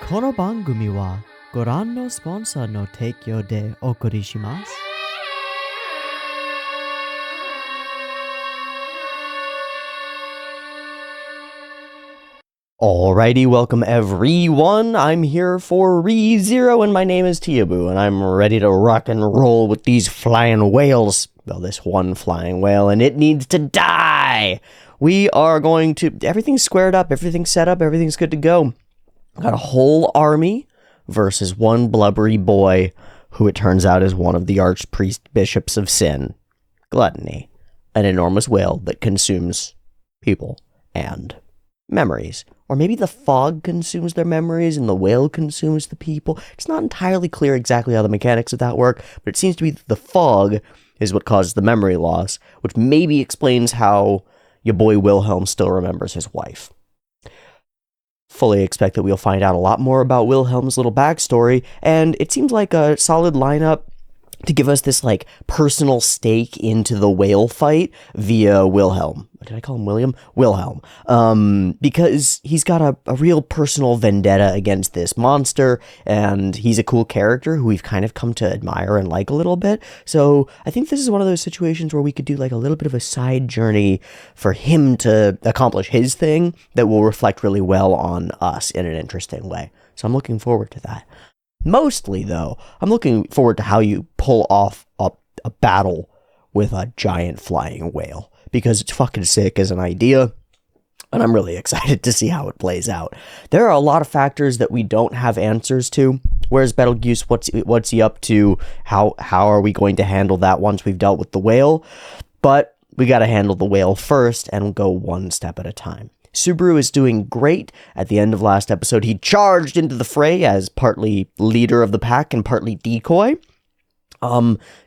この番組はご覧のスポンサーの提供でお送りします。Alrighty, welcome everyone. I'm here for ReZero and my name is Teeaboo and I'm ready to rock and roll with these flying whales. Well, this one flying whale and it needs to die. We are going to, everything's squared up, everything's set up, everything's good to go. Got a whole army versus one blubbery boy who it turns out is one of the archpriest bishops of sin. Gluttony, an enormous whale that consumes people and memories. Or maybe the fog consumes their memories and the whale consumes the people. It's not entirely clear exactly how the mechanics of that work, but it seems to be that the fog is what causes the memory loss, which maybe explains how your boy Wilhelm still remembers his wife. Fully expect that we'll find out a lot more about Wilhelm's little backstory, and it seems like a solid lineup to give us this, like, personal stake into the whale fight via Wilhelm. Did I call him William? Wilhelm. Because he's got a real personal vendetta against this monster, and he's a cool character who we've kind of come to admire and like a little bit. So I think this is one of those situations where we could do, like, a little bit of a side journey for him to accomplish his thing that will reflect really well on us in an interesting way. So I'm looking forward to that. Mostly, though, I'm looking forward to how you pull off a battle with a giant flying whale, because it's fucking sick as an idea, and I'm really excited to see how it plays out. There are a lot of factors that we don't have answers to. Where's Betelgeuse? What's he up to? How are we going to handle that once we've dealt with the whale? But we got to handle the whale first and go one step at a time. Subaru is doing great. At the end of last episode, he charged into the fray as partly leader of the pack and partly decoy.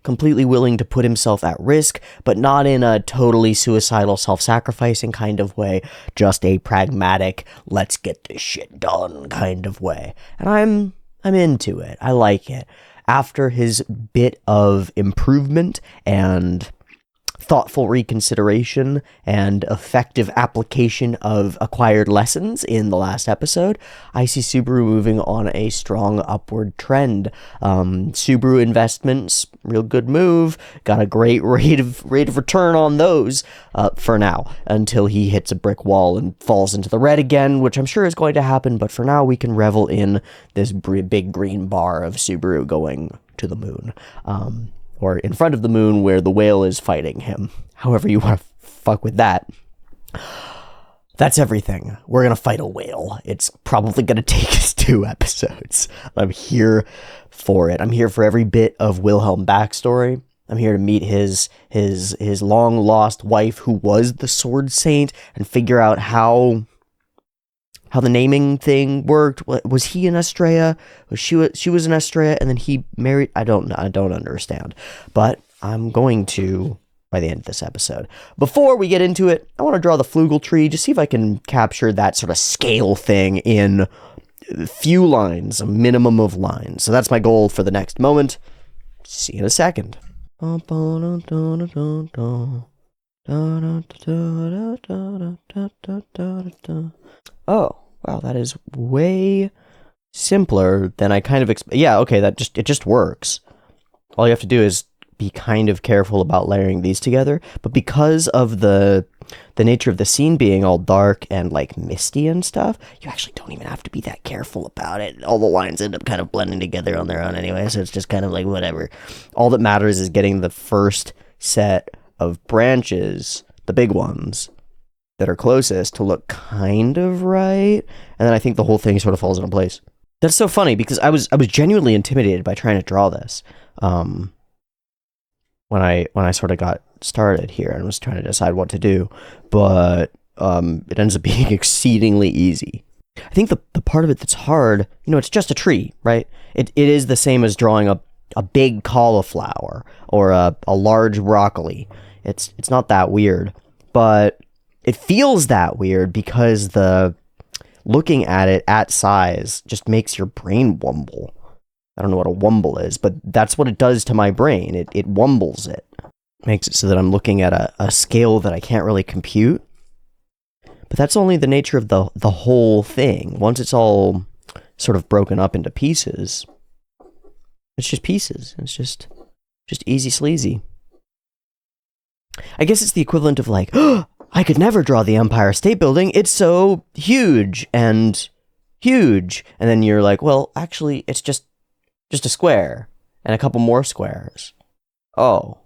Completely willing to put himself at risk, but not in a totally suicidal, self-sacrificing kind of way, just a pragmatic, let's get this shit done kind of way. And I'm into it. I like it. After his bit of improvement and thoughtful reconsideration and effective application of acquired lessons in the last episode, I see Subaru moving on a strong upward trend. Subaru investments, real good move, got a great rate of return on those for now, until he hits a brick wall and falls into the red again, which I'm sure is going to happen, but for now we can revel in this big green bar of Subaru going to the moon. Or in front of the moon where the whale is fighting him. However you want to fuck with that. That's everything. We're going to fight a whale. It's probably going to take us 2 episodes. I'm here for it. I'm here for every bit of Wilhelm backstory. I'm here to meet his long-lost wife who was the Sword Saint and figure out how the naming thing worked. Was he in Estrella? She was in Estrella, and then he married. I don't understand, but I'm going to by the end of this episode. Before we get into it, I want to draw the flugel tree, just see if I can capture that sort of scale thing in few lines, a minimum of lines. So that's my goal for the next moment. See you in a second. Oh, wow, that is way simpler than I kind of yeah, okay, it just works. All you have to do is be kind of careful about layering these together, but because of the nature of the scene being all dark and like misty and stuff, you actually don't even have to be that careful about it. All the lines end up kind of blending together on their own anyway, so it's just kind of like whatever. All that matters is getting the first set of branches, the big ones, that are closest to look kind of right, and then I think the whole thing sort of falls into place. That's so funny because I was genuinely intimidated by trying to draw this when I sort of got started here and was trying to decide what to do, but it ends up being exceedingly easy. I think the part of it that's hard, it's just a tree, right? It is the same as drawing a big cauliflower or a large broccoli. It's not that weird, but it feels that weird because looking at it at size just makes your brain wumble. I don't know what a wumble is, but that's what it does to my brain. It wumbles it. Makes it so that I'm looking at a scale that I can't really compute. But that's only the nature of the whole thing. Once it's all sort of broken up into pieces. It's just pieces. It's just easy sleazy. I guess it's the equivalent of like, oh, I could never draw the Empire State Building. It's so huge. And then you're like, well, actually, it's just a square and a couple more squares. Oh.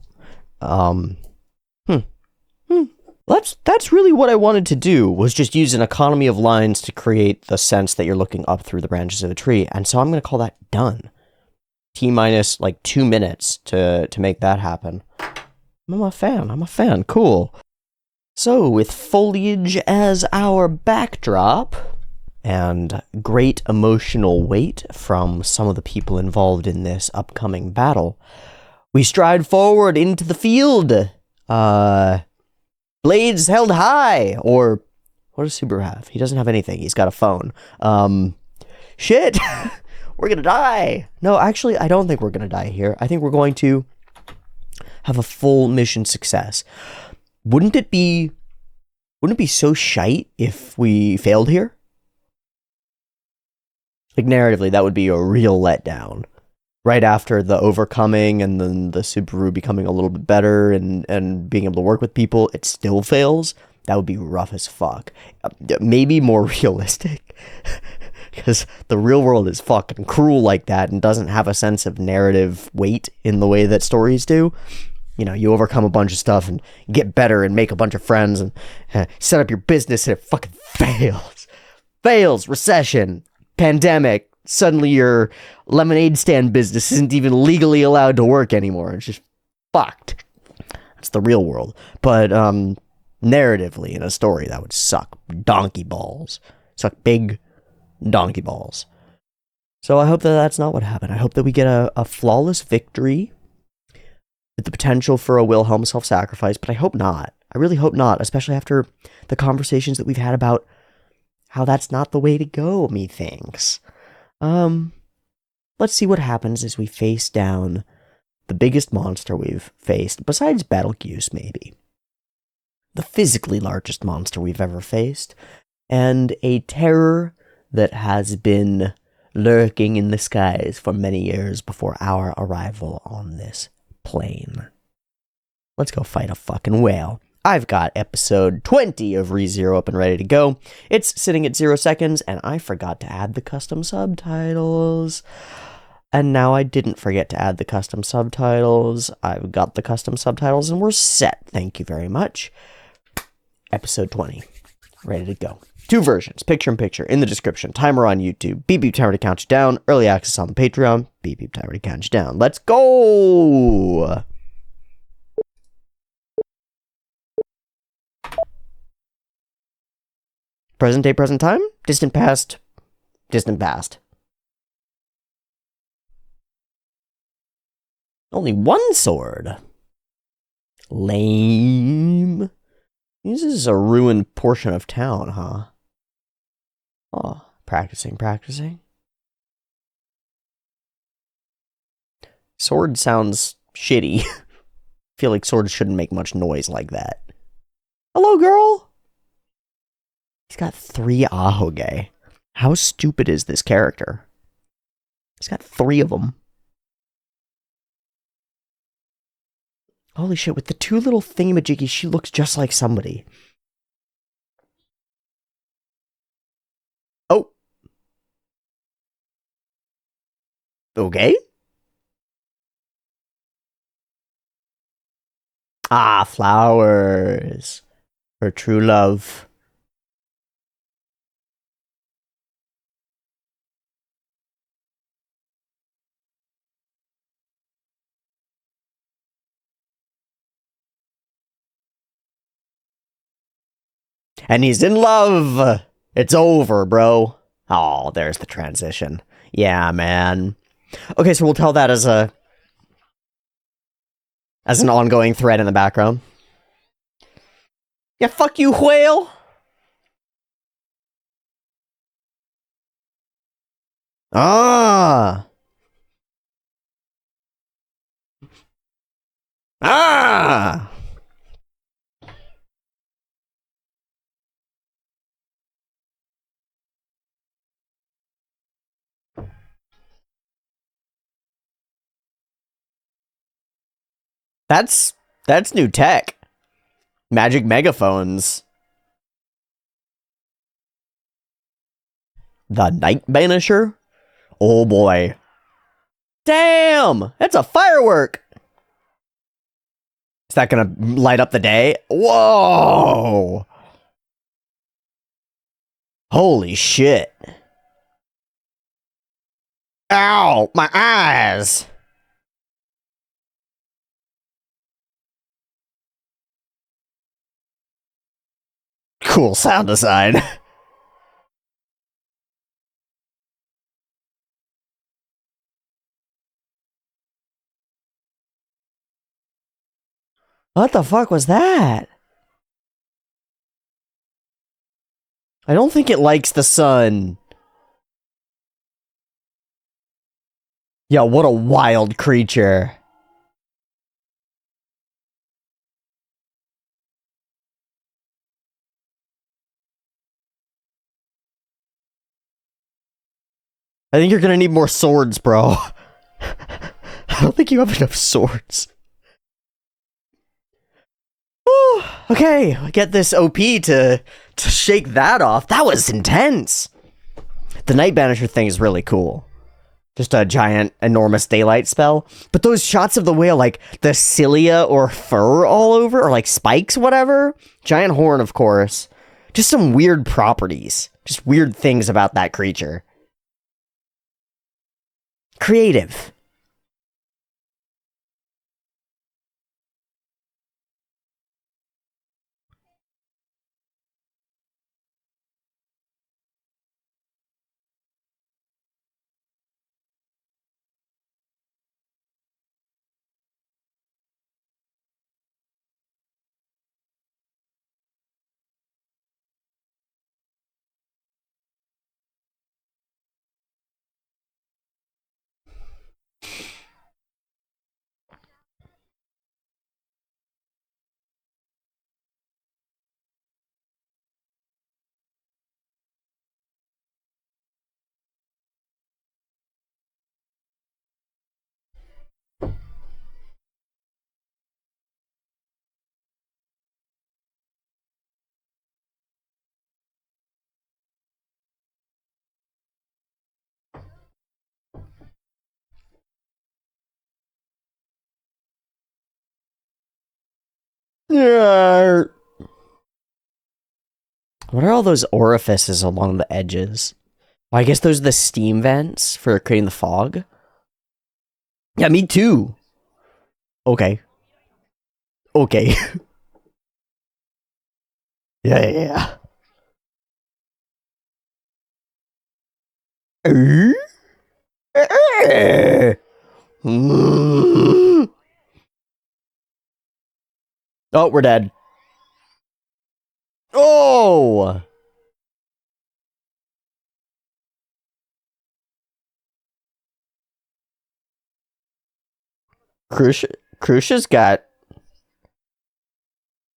That's really what I wanted to do, was just use an economy of lines to create the sense that you're looking up through the branches of a tree. And so I'm going to call that done. T minus like 2 minutes to make that happen. I'm a fan. Cool. So with foliage as our backdrop and great emotional weight from some of the people involved in this upcoming battle, we stride forward into the field. Blades held high, or what does Subaru have? He doesn't have anything. He's got a phone. Shit! We're gonna die! No, actually, I don't think we're gonna die here. I think we're going to have a full mission success. Wouldn't it be so shite if we failed here? Like, narratively, that would be a real letdown. Right after the overcoming and then the Subaru becoming a little bit better and being able to work with people, it still fails. That would be rough as fuck. Maybe more realistic. Because the real world is fucking cruel like that and doesn't have a sense of narrative weight in the way that stories do. You know, you overcome a bunch of stuff and get better and make a bunch of friends and set up your business and it fucking fails. Fails. Recession. Pandemic. Suddenly your lemonade stand business isn't even legally allowed to work anymore. It's just fucked. That's the real world. But narratively, in a story, that would suck donkey balls. Suck big donkey balls. So I hope that that's not what happened. I hope that we get a flawless victory with the potential for a Wilhelm self-sacrifice, but I hope not. I really hope not, especially after the conversations that we've had about how that's not the way to go, methinks. Let's see what happens as we face down the biggest monster we've faced, besides Betelgeuse, maybe. The physically largest monster we've ever faced, and a terror that has been lurking in the skies for many years before our arrival on this plane. Let's go fight a fucking whale. I've got episode 20 of ReZero up and ready to go. It's sitting at 0 seconds, and I forgot to add the custom subtitles. And now I didn't forget to add the custom subtitles. I've got the custom subtitles, and we're set. Thank you very much. Episode 20. Ready to go. 2 versions, picture-in-picture, in the description. Timer on YouTube. Beep beep timer to count you down. Early access on the Patreon. Beep beep timer to count you down. Let's go! Present day, present time. Distant past. Distant past. Only 1 sword. Lame. This is a ruined portion of town, huh? Oh, practicing. Sword sounds shitty. I feel like swords shouldn't make much noise like that. Hello, girl! He's got 3 ahoge. How stupid is this character? He's got 3 of them. Holy shit, with the 2 little thingamajiggies, she looks just like somebody. Oh. Okay. Ah, flowers. Her true love. And he's in love. It's over, bro. Oh, there's the transition. Yeah, man. Okay, so we'll tell that as an ongoing thread in the background. Yeah, fuck you, whale. Ah. Ah. That's new tech. Magic megaphones. The Night Banisher? Oh boy. Damn! That's a firework! Is that gonna light up the day? Whoa! Holy shit. Ow! My eyes! Cool sound design. What the fuck was that? I don't think it likes the sun. Yeah, what a wild creature. I think you're gonna need more swords, bro. I don't think you have enough swords. Whew, okay, get this OP to shake that off. That was intense. The Night Banisher thing is really cool. Just a giant, enormous daylight spell. But those shots of the whale, like the cilia or fur all over, or like spikes, whatever. Giant horn, of course. Just some weird properties. Just weird things about that creature. Creative. Yeah. What are all those orifices along the edges? Well, I guess those are the steam vents for creating the fog. Yeah, me too. Okay. Okay. Yeah, yeah, yeah. Oh, we're dead. Oh! Crucia's got...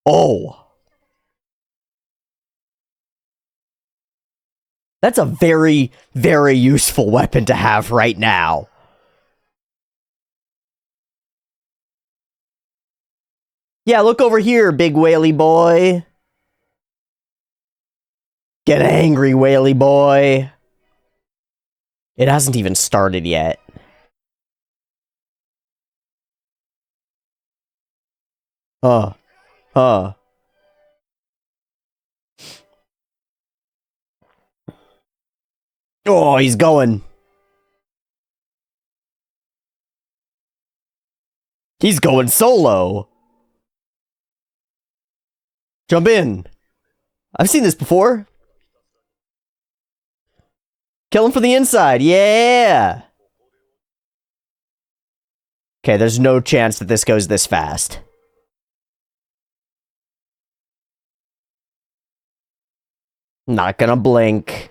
Oh! That's a very, very useful weapon to have right now. Yeah, look over here, big whaley boy. Get angry, whaley boy. It hasn't even started yet. Uh. Oh, he's going. He's going solo. Jump in. I've seen this before. Kill him from the inside. Yeah. Okay, there's no chance that this goes this fast. Not gonna blink.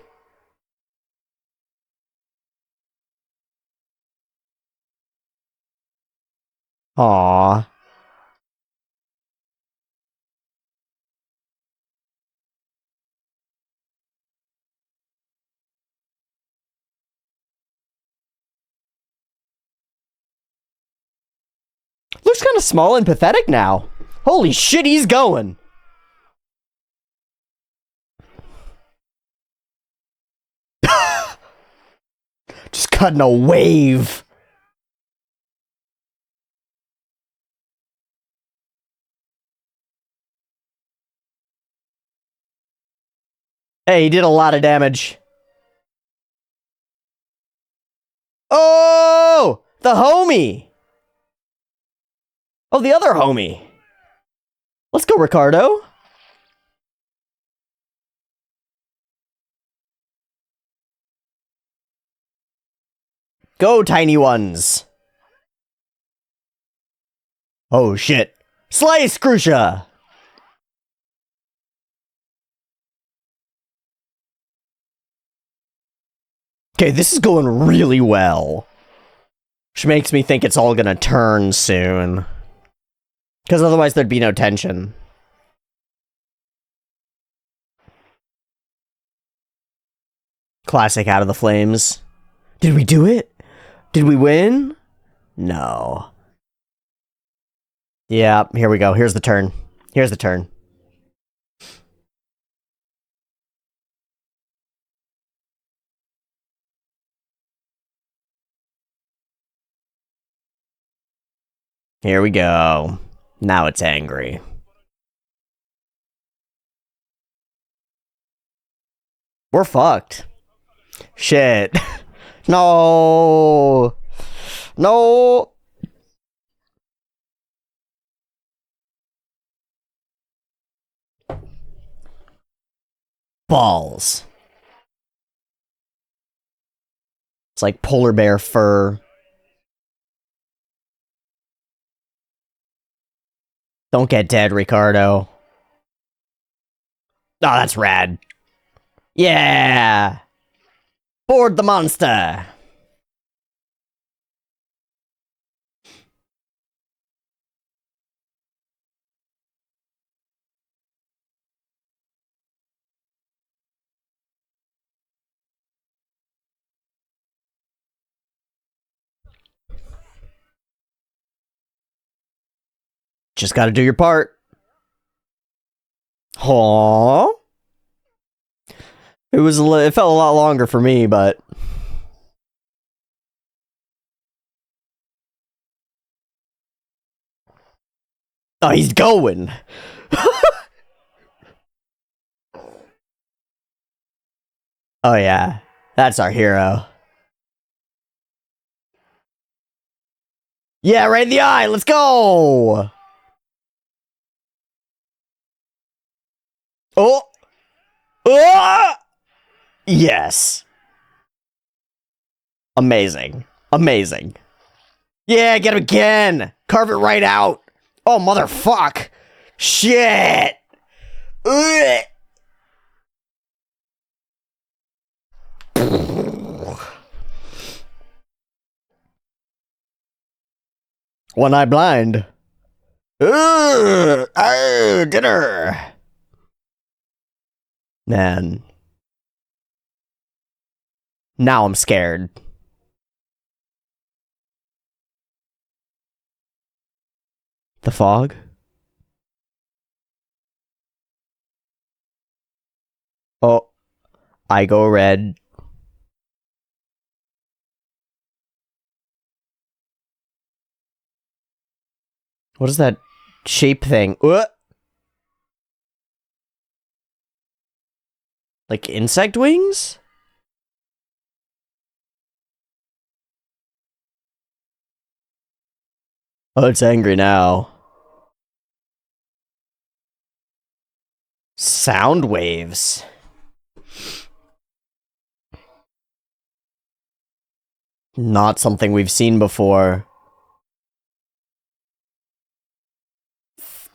Aww. looks kind of small and pathetic now. Holy shit, he's going. Just cutting a wave. Hey, he did a lot of damage. Oh! The homie! Oh, the other homie. Let's go, Ricardo. Go, tiny ones. Oh, shit. Slice, Crucia! Okay, this is going really well. Which makes me think it's all gonna turn soon. Because otherwise there'd be no tension. Classic Out of the Flames. Did we do it? Did we win? No. Yeah, here we go. Here's the turn. Here's the turn. Here we go. Now it's angry. We're fucked. Shit. No. No. Balls. It's like polar bear fur. Don't get dead, Ricardo. Oh, that's rad. Yeah! Board the monster! Just gotta do your part. Aww. It felt a lot longer for me, but... Oh, he's going! Oh yeah, that's our hero. Yeah, right in the eye, let's go! Oh! Oh! Yes. Amazing. Amazing. Yeah, get him again! Carve it right out! Oh, motherfuck! Shit! Ugh. One eye blind. Dinner! Man. Now I'm scared. The fog? Oh. I go red. What is that shape thing? Like insect wings? Oh, it's angry now. Sound waves. Not something we've seen before.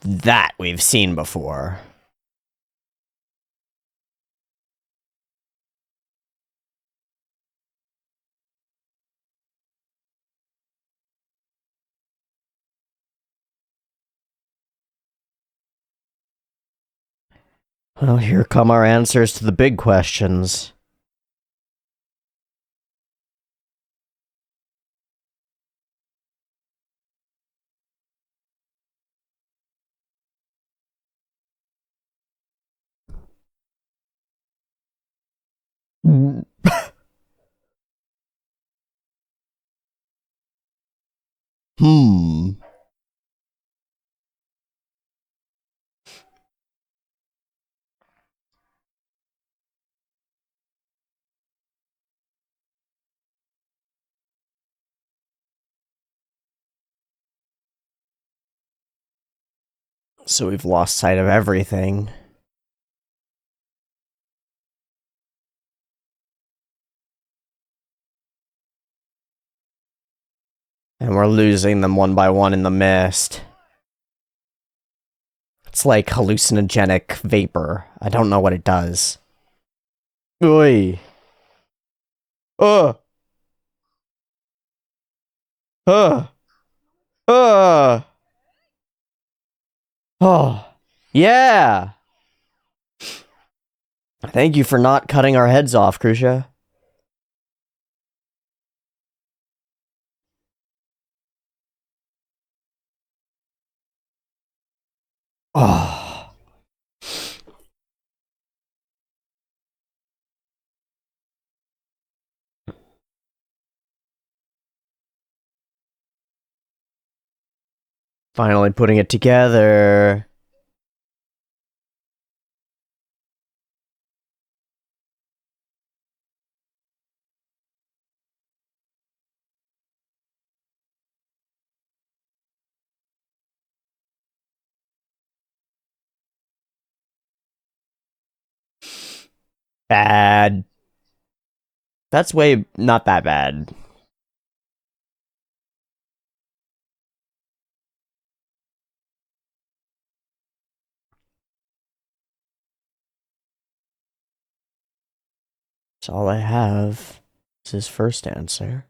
That we've seen before. Well, here come our answers to the big questions. Hmm. So we've lost sight of everything. And we're losing them one by one in the mist. It's like hallucinogenic vapor. I don't know what it does. Oi. Uh. Uh. Oh. Yeah. Thank you for not cutting our heads off, Krusha. Oh. Finally putting it together. Bad. That's way not that bad. That's all I have. Is his first answer.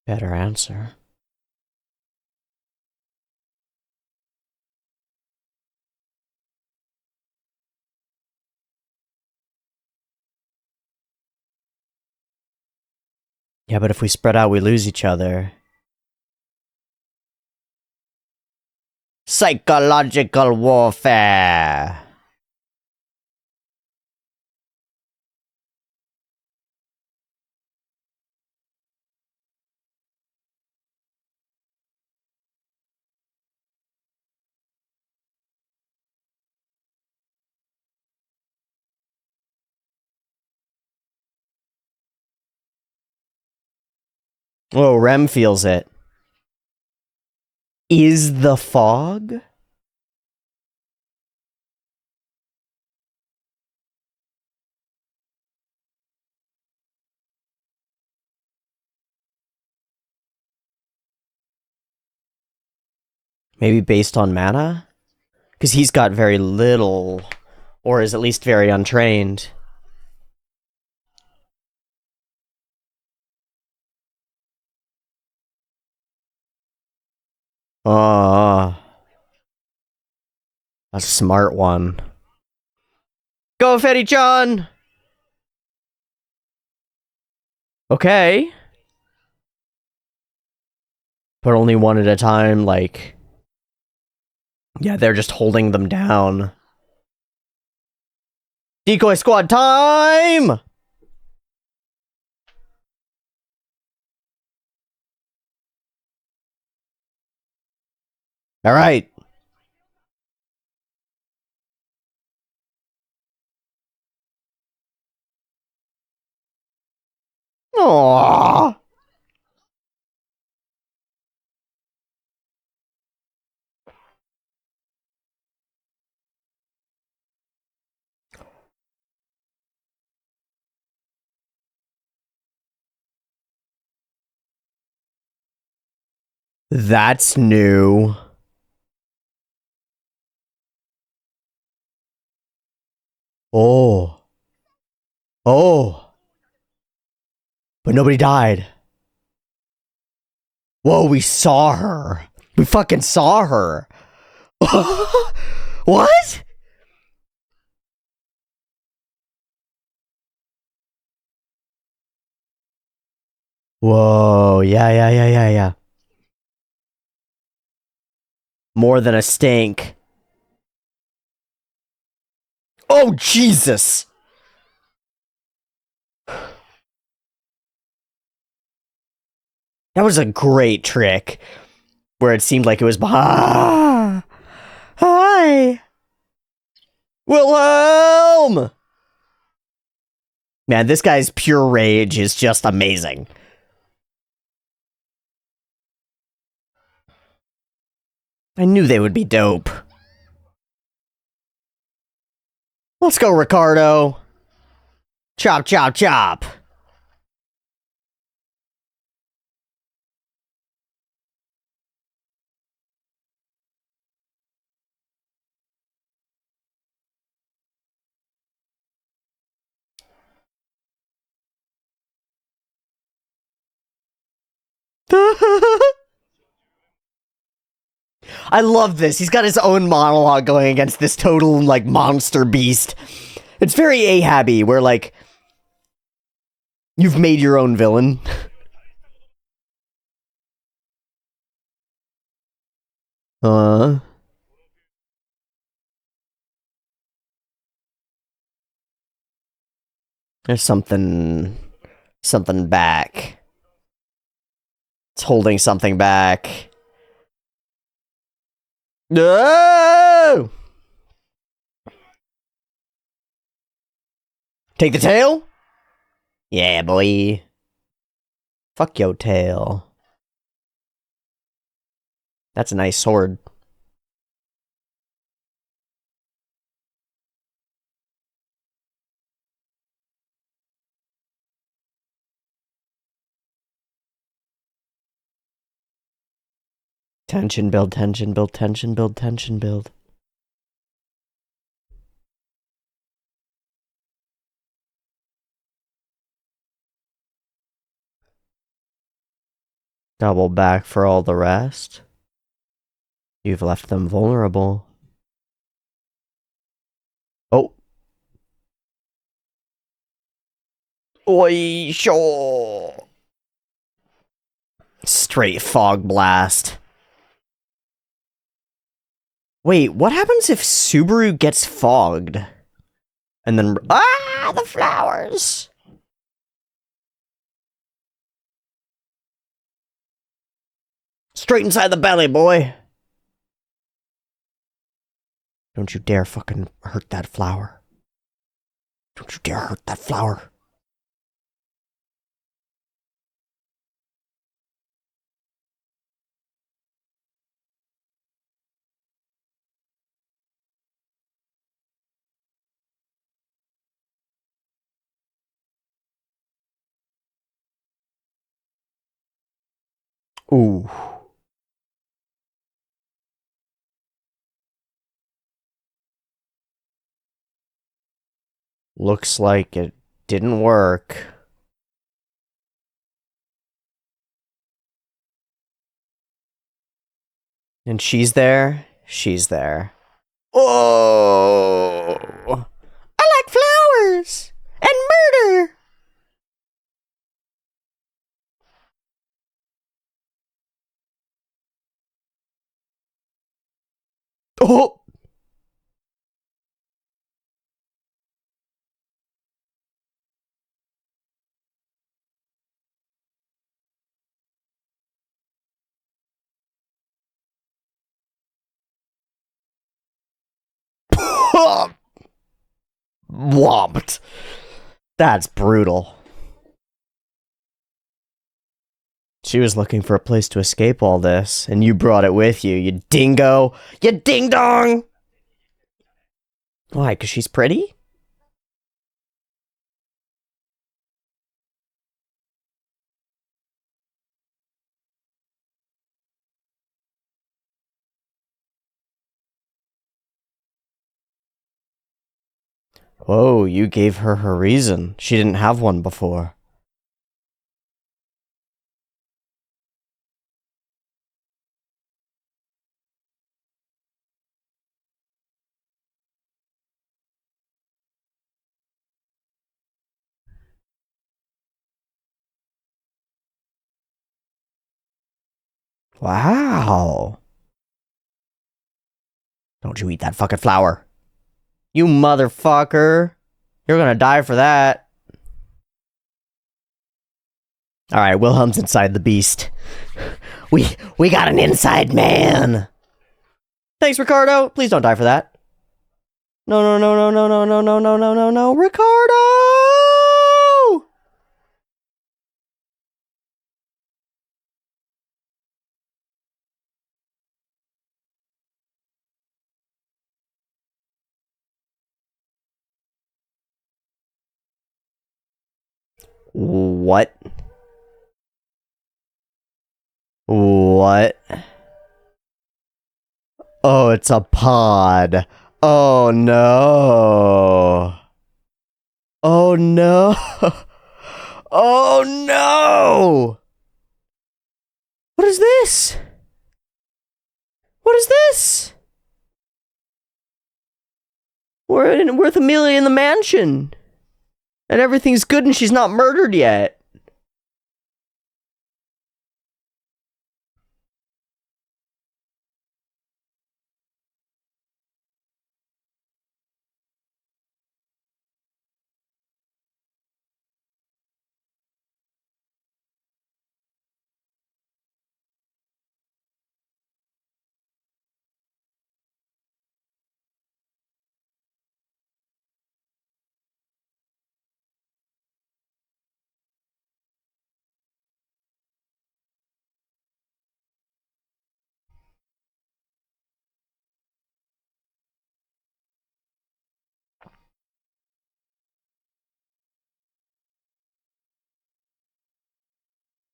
Better answer. Yeah, but if we spread out, we lose each other. Psychological warfare. Oh, Rem feels it. Is the fog? Maybe based on mana? Because he's got very little, or is at least very untrained. Oh, a smart one. Go, Fetty John! Okay. But only one at a time, like... Yeah, they're just holding them down. Decoy squad time! Alright. Aww. That's new. Oh. Oh. But nobody died. Whoa, we saw her. We fucking saw her. What? Whoa, yeah. More than a stink. Oh, Jesus! That was a great trick. Where it seemed like it was behind. Hi! Wilhelm! Man, this guy's pure rage is just amazing. I knew they would be dope. Let's go, Ricardo. Chop, chop, chop. I love this. He's got his own monologue going against this total, like, monster beast. It's very Ahabby, where, like, you've made your own villain. There's something back. It's holding something back. No! Take the tail? Yeah, boy. Fuck your tail. That's a nice sword. Tension build, tension build, tension build, tension build. Double back for all the rest. You've left them vulnerable. Oh. Oi, sure. Straight fog blast. Wait, what happens if Subaru gets fogged? And then... Ah, the flowers! Straight inside the belly, boy! Don't you dare fucking hurt that flower. Don't you dare hurt that flower. Ooh. Looks like it didn't work. And she's there. She's there. Oh! I like flowers! And murder! Oh! Whomped. That's brutal. She was looking for a place to escape all this, and you brought it with you, you dingo! You ding-dong! Why, 'cause she's pretty? Oh, you gave her her reason. She didn't have one before. Wow. Don't you eat that fucking flower. You motherfucker. You're gonna die for that. Alright, Wilhelm's inside the beast. We got an inside man. Thanks, Ricardo. Please don't die for that. No, no, no, no, no, no, no, no, no, no, no, no, Ricardo! What? What? Oh, it's a pod. Oh no. Oh no. Oh no. What is this? What is this? We're with Amelia in the mansion. And everything's good and she's not murdered yet.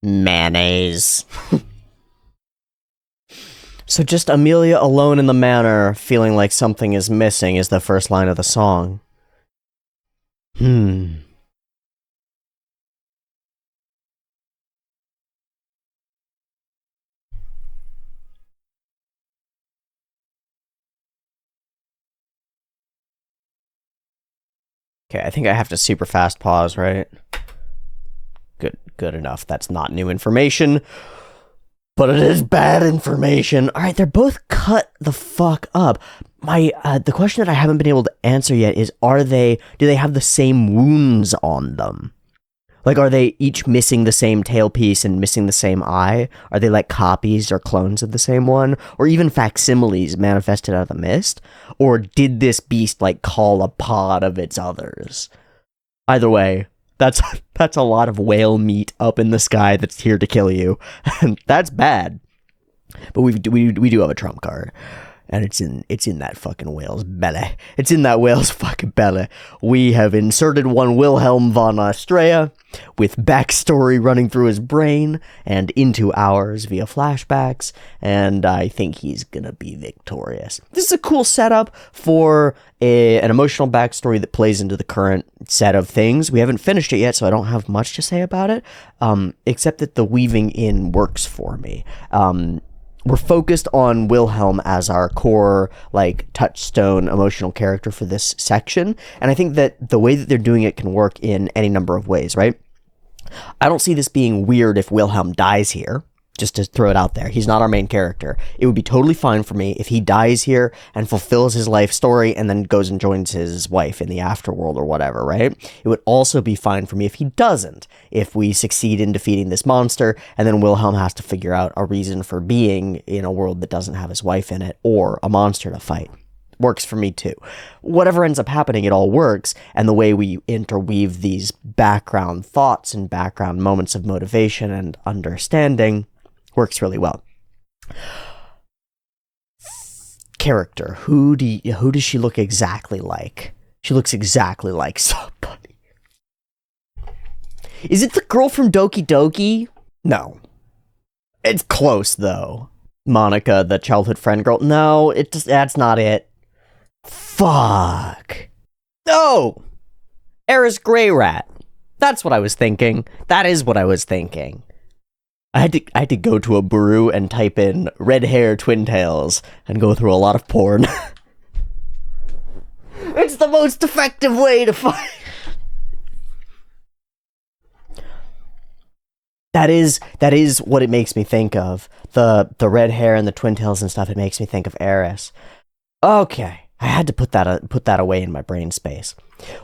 Mayonnaise. So just Amelia alone in the manor, feeling like something is missing, is the first line of the song. Okay, I think I have to super fast pause, right? Good enough. That's not new information. But it is bad information. Alright, they're both cut the fuck up. The question that I haven't been able to answer yet is, do they have the same wounds on them? Like, are they each missing the same tailpiece and missing the same eye? Are they like copies or clones of the same one? Or even facsimiles manifested out of the mist? Or did this beast, like, call a pod of its others? Either way, that's a lot of whale meat up in the sky that's here to kill you. And that's bad. But we do have a trump card. And it's in that fucking whale's belly. It's in that whale's fucking belly. We have inserted one Wilhelm von Astrea with backstory running through his brain and into ours via flashbacks, and I think he's gonna be victorious. This is a cool setup for an emotional backstory that plays into the current set of things. We haven't finished it yet, so I don't have much to say about it, except that the weaving in works for me. We're focused on Wilhelm as our core, like, touchstone emotional character for this section, and I think that the way that they're doing it can work in any number of ways, right? I don't see this being weird if Wilhelm dies here, just to throw it out there. He's not our main character. It would be totally fine for me if he dies here and fulfills his life story and then goes and joins his wife in the afterworld or whatever, right? It would also be fine for me if he doesn't, if we succeed in defeating this monster and then Wilhelm has to figure out a reason for being in a world that doesn't have his wife in it or a monster to fight. Works for me too. Whatever ends up happening, it all works, and the way we interweave these background thoughts and background moments of motivation and understanding works really well. Character. Who does she look exactly like? She looks exactly like somebody. Is it the girl from Doki Doki? No. It's close, though. Monica, the childhood friend girl. No, that's not it. Fuck. No! Eris Grey Rat. That's what I was thinking. That is what I was thinking. I had to go to a Buru and type in red hair twin tails and go through a lot of porn. It's the most effective way to find. That is what it makes me think of. The red hair and the twin tails and stuff, it makes me think of Eris. Okay, I had to put that away in my brain space.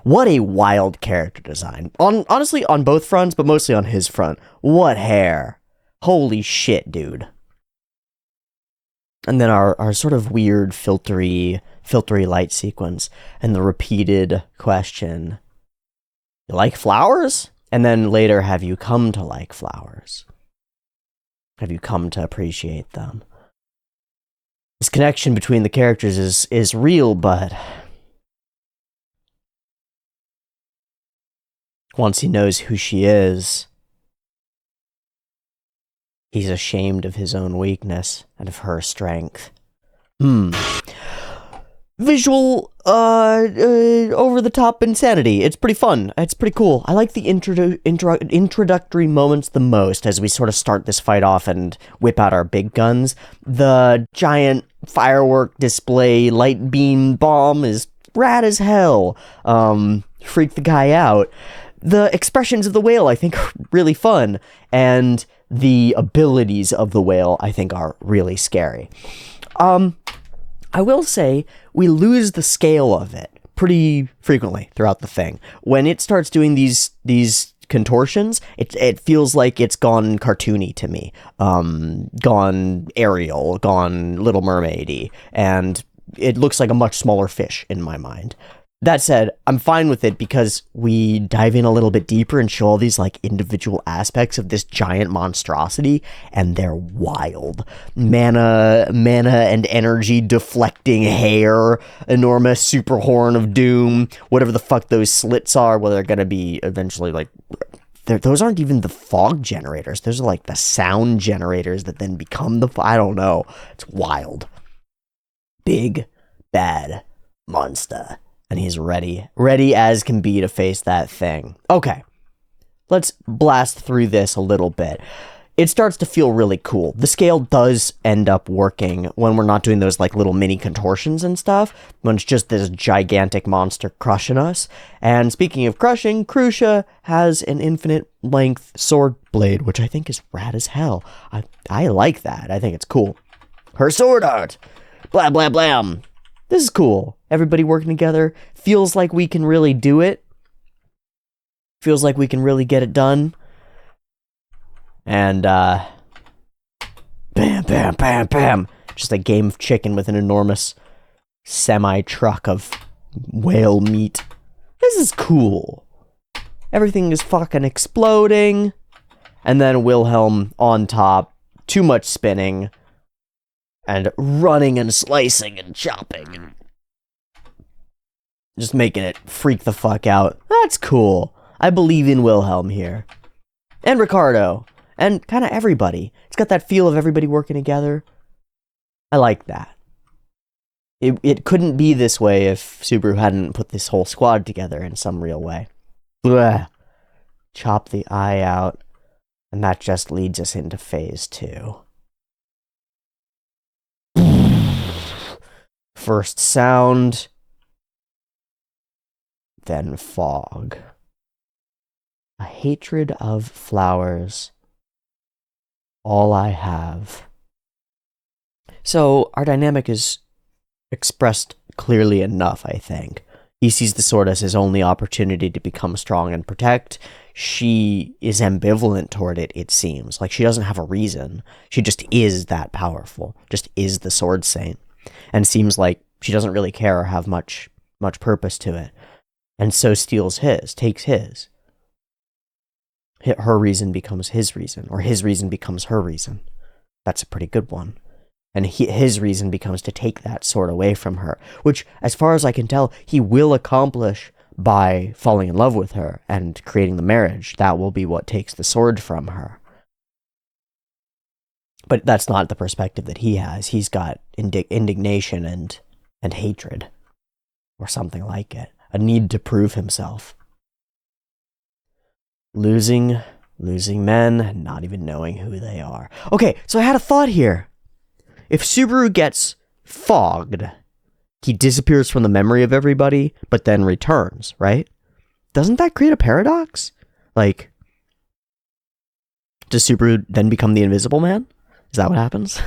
What a wild character design. Honestly, on both fronts, but mostly on his front. What hair. Holy shit, dude. And then our sort of weird filtery light sequence and the repeated question, you like flowers? And then later, have you come to like flowers? Have you come to appreciate them? This connection between the characters is real, but once he knows who she is, he's ashamed of his own weakness and of her strength. Visual, over-the-top insanity. It's pretty fun. It's pretty cool. I like the introductory moments the most as we sort of start this fight off and whip out our big guns. The giant firework display light beam bomb is rad as hell. Freak the guy out. The expressions of the whale, I think, are really fun. And the abilities of the whale, I think, are really scary. I will say, we lose the scale of it pretty frequently throughout the thing. When it starts doing these contortions, it feels like it's gone cartoony to me. Gone Ariel, gone Little Mermaid-y, and it looks like a much smaller fish in my mind. That said, I'm fine with it because we dive in a little bit deeper and show all these like individual aspects of this giant monstrosity, and they're wild. Mana and energy deflecting hair, enormous super horn of doom, whatever the fuck those slits are, well, they're gonna be eventually like... Those aren't even the fog generators. Those are like the sound generators that then become the... I don't know. It's wild. Big, bad monster. And he's ready as can be to face that thing. Okay, let's blast through this a little bit. It starts to feel really cool. The scale does end up working when we're not doing those like little mini contortions and stuff, when it's just this gigantic monster crushing us. And speaking of crushing, Crucia has an infinite length sword blade, which I think is rad as hell. I like that. I think it's cool. Her sword art! Blah, blah, blam. This is cool. Everybody working together. Feels like we can really do it. Feels like we can really get it done. And, bam, bam, bam, bam. Just a game of chicken with an enormous semi-truck of whale meat. This is cool. Everything is fucking exploding. And then Wilhelm on top. Too much spinning. And running and slicing and chopping and just making it freak the fuck out. That's cool. I believe in Wilhelm here. And Ricardo. And kind of everybody. It's got that feel of everybody working together. I like that. It couldn't be this way if Subaru hadn't put this whole squad together in some real way. Blah. Chop the eye out. And that just leads us into phase 2. First sound, then fog. A hatred of flowers, all I have. So, our dynamic is expressed clearly enough, I think. He sees the sword as his only opportunity to become strong and protect. She is ambivalent toward it, it seems. Like, she doesn't have a reason. She just is that powerful. Just is the sword saint. And seems like she doesn't really care or have much purpose to it. And so steals his, takes his. Her reason becomes his reason, or his reason becomes her reason. That's a pretty good one. And his reason becomes to take that sword away from her, which, as far as I can tell, he will accomplish by falling in love with her and creating the marriage. That will be what takes the sword from her. But that's not the perspective that he has. He's got indignation and hatred, or something like it. A need to prove himself. Losing men, and not even knowing who they are. Okay, so I had a thought here. If Subaru gets fogged, he disappears from the memory of everybody, but then returns, right? Doesn't that create a paradox? Like, does Subaru then become the Invisible Man? Is that what happens?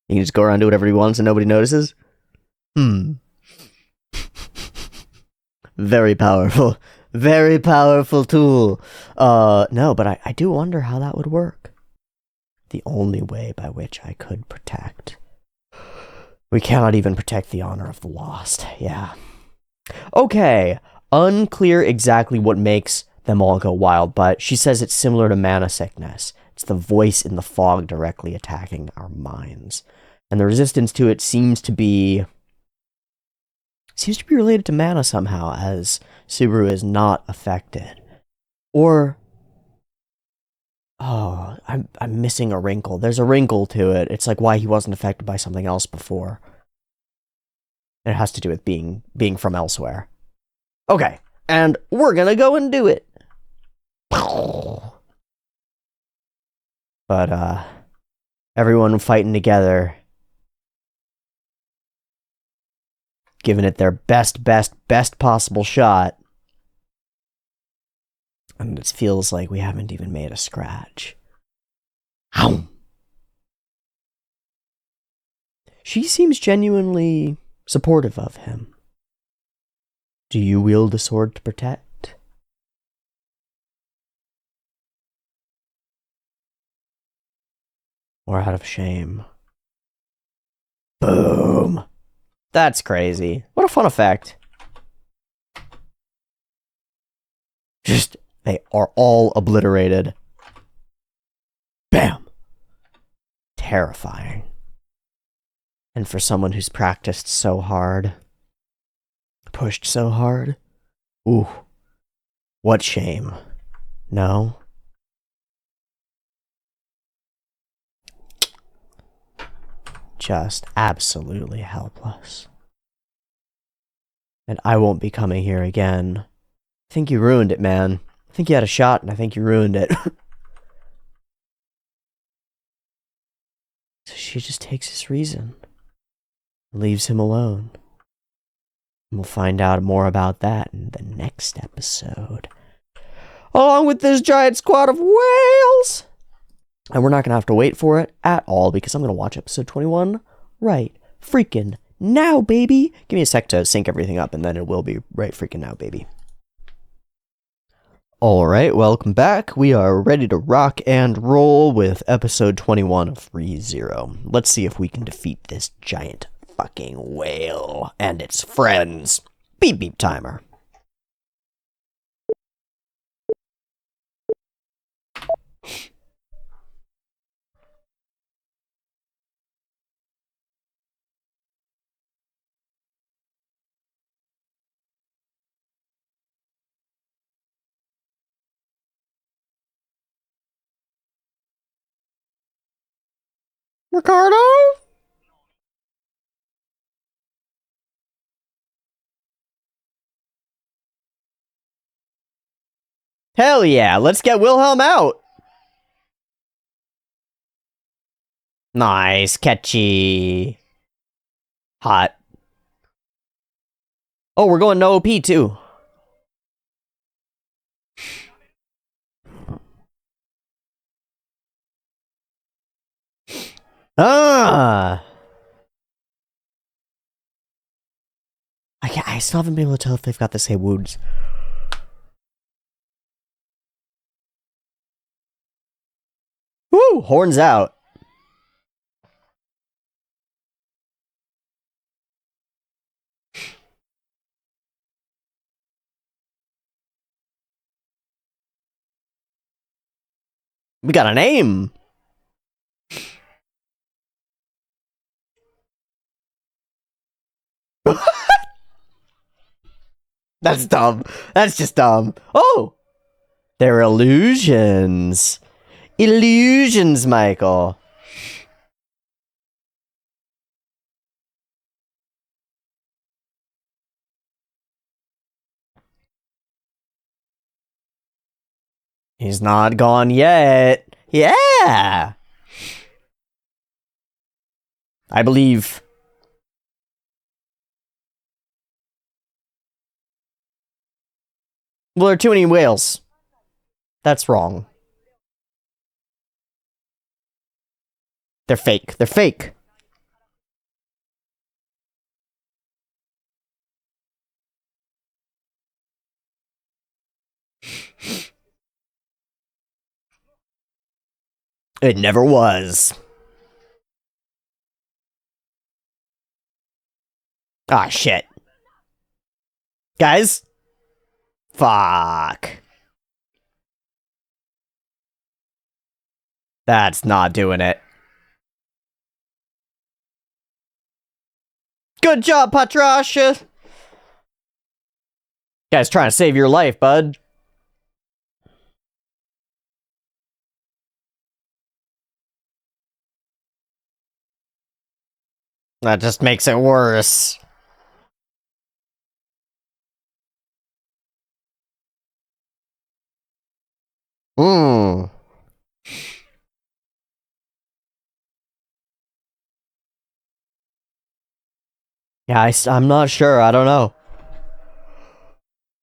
He can just go around and do whatever he wants and nobody notices? Hmm. Very powerful. Very powerful tool. No, but I do wonder how that would work. The only way by which I could protect. We cannot even protect the honor of the lost. Yeah. Okay. Unclear exactly what makes them all go wild, but she says it's similar to mana sickness. It's the voice in the fog directly attacking our minds. And the resistance to it seems to be related to mana somehow, as Subaru is not affected. Or oh, I'm missing a wrinkle. There's a wrinkle to it. It's like why he wasn't affected by something else before. It has to do with being from elsewhere. Okay, and we're gonna go and do it. But everyone fighting together, giving it their best possible shot. And it feels like we haven't even made a scratch. Ow! She seems genuinely supportive of him. Do you wield a sword to protect? Or out of shame? Boom! That's crazy. What a fun effect. Just, they are all obliterated. Bam! Terrifying. And for someone who's practiced so hard, pushed so hard, ooh, what shame. No? Just absolutely helpless. And I won't be coming here again. I think you ruined it, man. I think you had a shot, and I think you ruined it. So she just takes his reason. Leaves him alone. And we'll find out more about that in the next episode. Along with this giant squad of whales! And we're not going to have to wait for it at all, because I'm going to watch episode 21 right freaking now, baby! Give me a sec to sync everything up, and then it will be right freaking now, baby. Alright, welcome back. We are ready to rock and roll with episode 21 of ReZero. Let's see if we can defeat this giant fucking whale and its friends. Beep beep timer. Ricardo? Hell yeah, let's get Wilhelm out! Nice, catchy. Hot. Oh, we're going no OP too. Ah! I still haven't been able to tell if they've got the same wounds. Woo! Horns out. We got a name! That's dumb. That's just dumb. Oh! They're illusions. Illusions, Michael. He's not gone yet. Yeah! I believe. Well, there are too many whales. That's wrong. They're fake. They're fake. It never was. Ah, shit. Guys? Fuck. That's not doing it. Good job, Patrasha! Guy's trying to save your life, bud. That just makes it worse. Hmm. Yeah, I'm not sure. I don't know.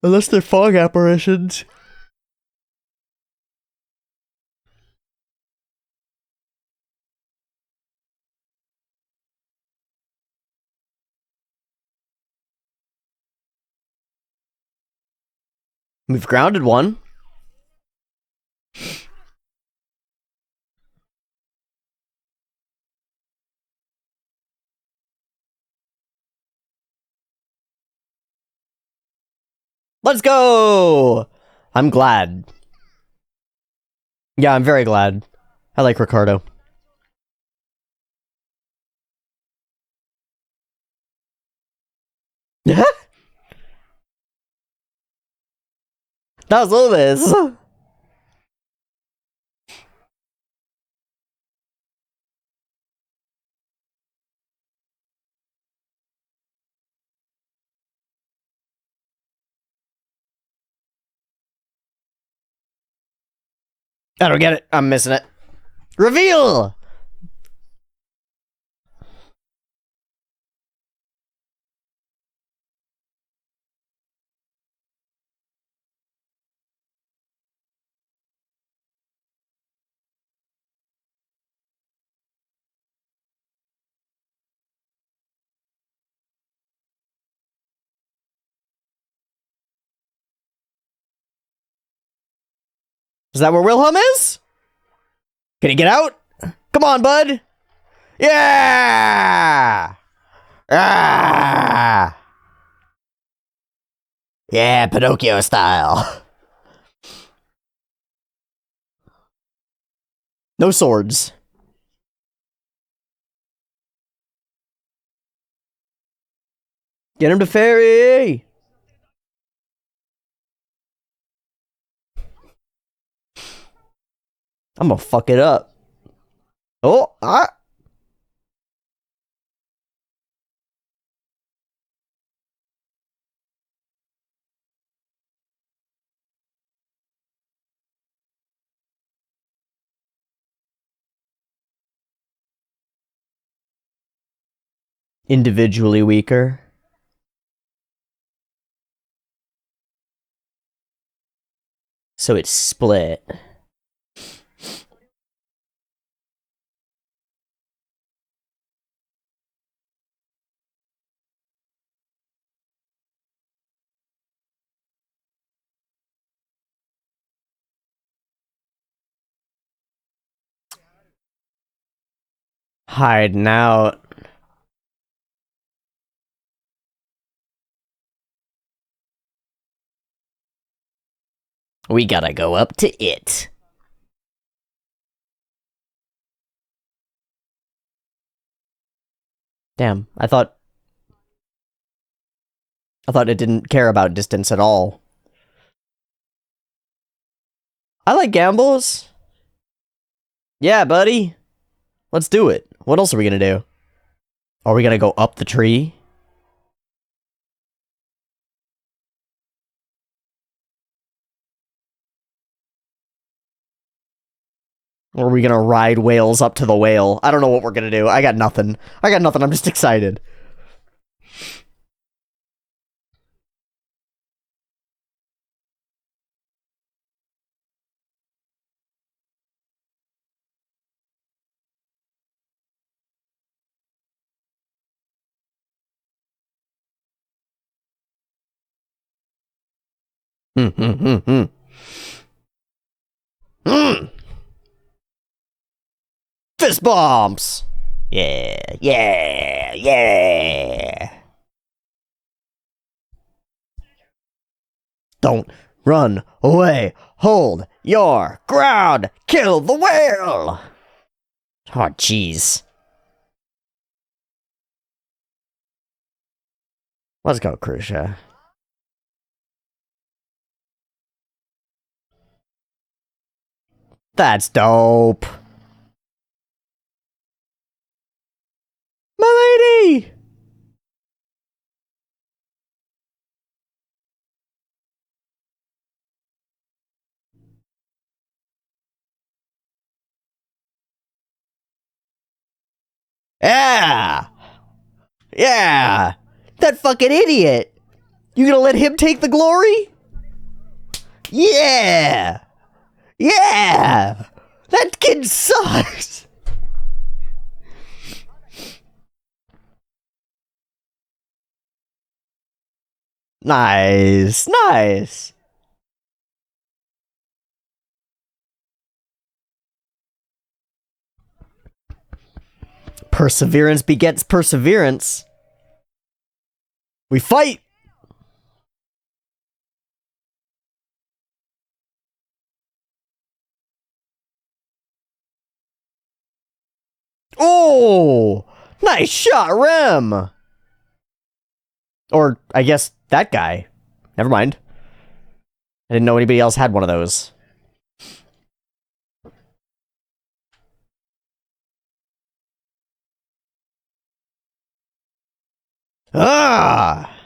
Unless they're fog apparitions. We've grounded one. Let's go! I'm glad. Yeah, I'm very glad. I like Ricardo. That's all this. I don't get it. I'm missing it. Reveal! Is that where Wilhelm is? Can he get out? Come on, bud. Yeah! Ah! Yeah, Pinocchio style. No swords. Get him to ferry! I'm gonna fuck it up. Oh, ah! Individually weaker. So it's split. Hiding out. We gotta go up to it. Damn, I thought it didn't care about distance at all. I like gambles. Yeah, buddy. Let's do it. What else are we gonna do? Are we gonna go up the tree? Or are we gonna ride whales up to the whale? I don't know what we're gonna do. I got nothing. I'm just excited. Hmm. Mm. Fist bombs! Yeah, yeah, yeah! Don't run away! Hold your ground! Kill the whale! Oh, jeez. Let's go, Crucia. That's dope. My lady! Yeah! Yeah! That fucking idiot! You gonna let him take the glory? Yeah! Yeah! That kid sucks! Nice, nice. Perseverance begets perseverance. We fight! Oh! Nice shot, Rem! Or, I guess, that guy. Never mind. I didn't know anybody else had one of those. Ah!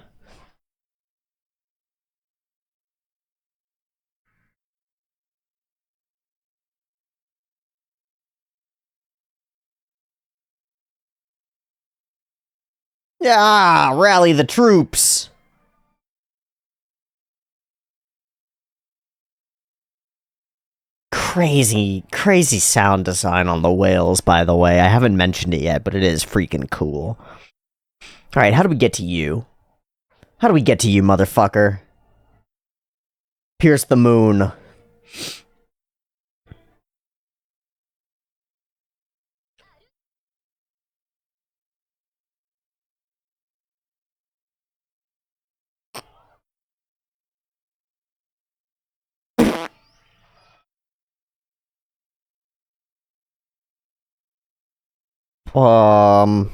Yeah! Rally the troops! Crazy, crazy sound design on the whales, by the way. I haven't mentioned it yet, but it is freaking cool. Alright, how do we get to you? How do we get to you, motherfucker? Pierce the moon. Um,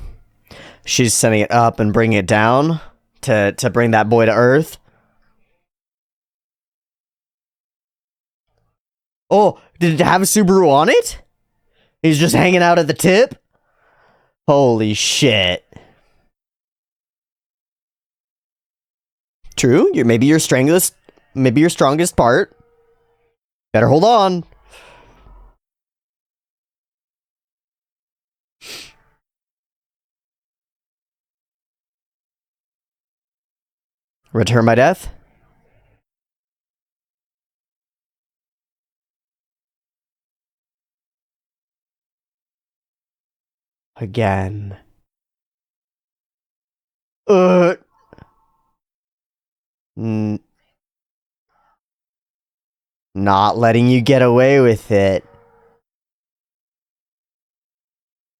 she's sending it up and bringing it down to bring that boy to Earth. Oh, did it have a Subaru on it? He's just hanging out at the tip? Holy shit. True, maybe your strongest part. Better hold on. Return my death? Again. Uh. Not letting you get away with it.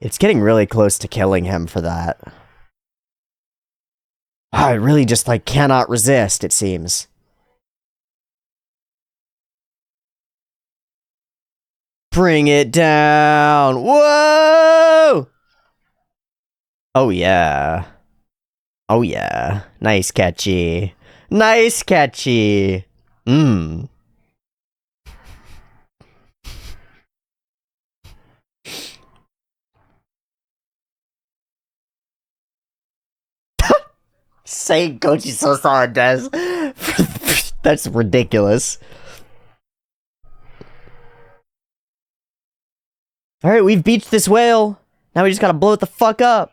It's getting really close to killing him for that. I really just, like, cannot resist, it seems. Bring it down! Whoa! Oh, yeah. Oh, yeah. Nice catchy. Nice catchy. Mmm. Say Gochi Sosan does. That's ridiculous. Alright, we've beached this whale. Now we just gotta blow it the fuck up.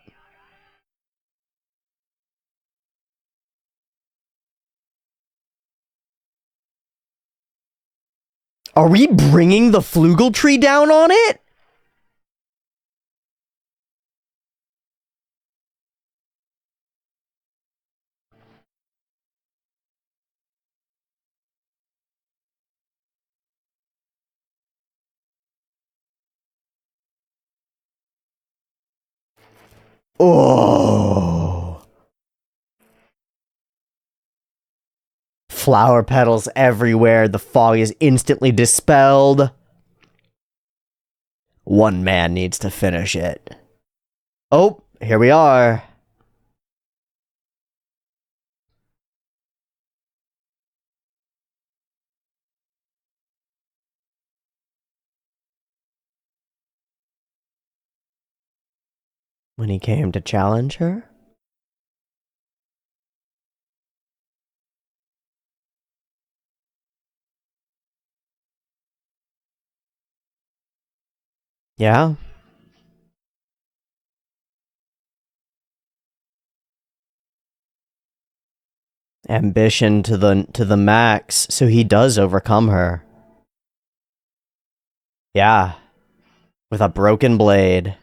Are we bringing the flugel tree down on it? Oh. Flower petals everywhere. The fog is instantly dispelled. One man needs to finish it. Oh, here we are. When he came to challenge her? Yeah. Ambition to the max, so he does overcome her. Yeah. With a broken blade.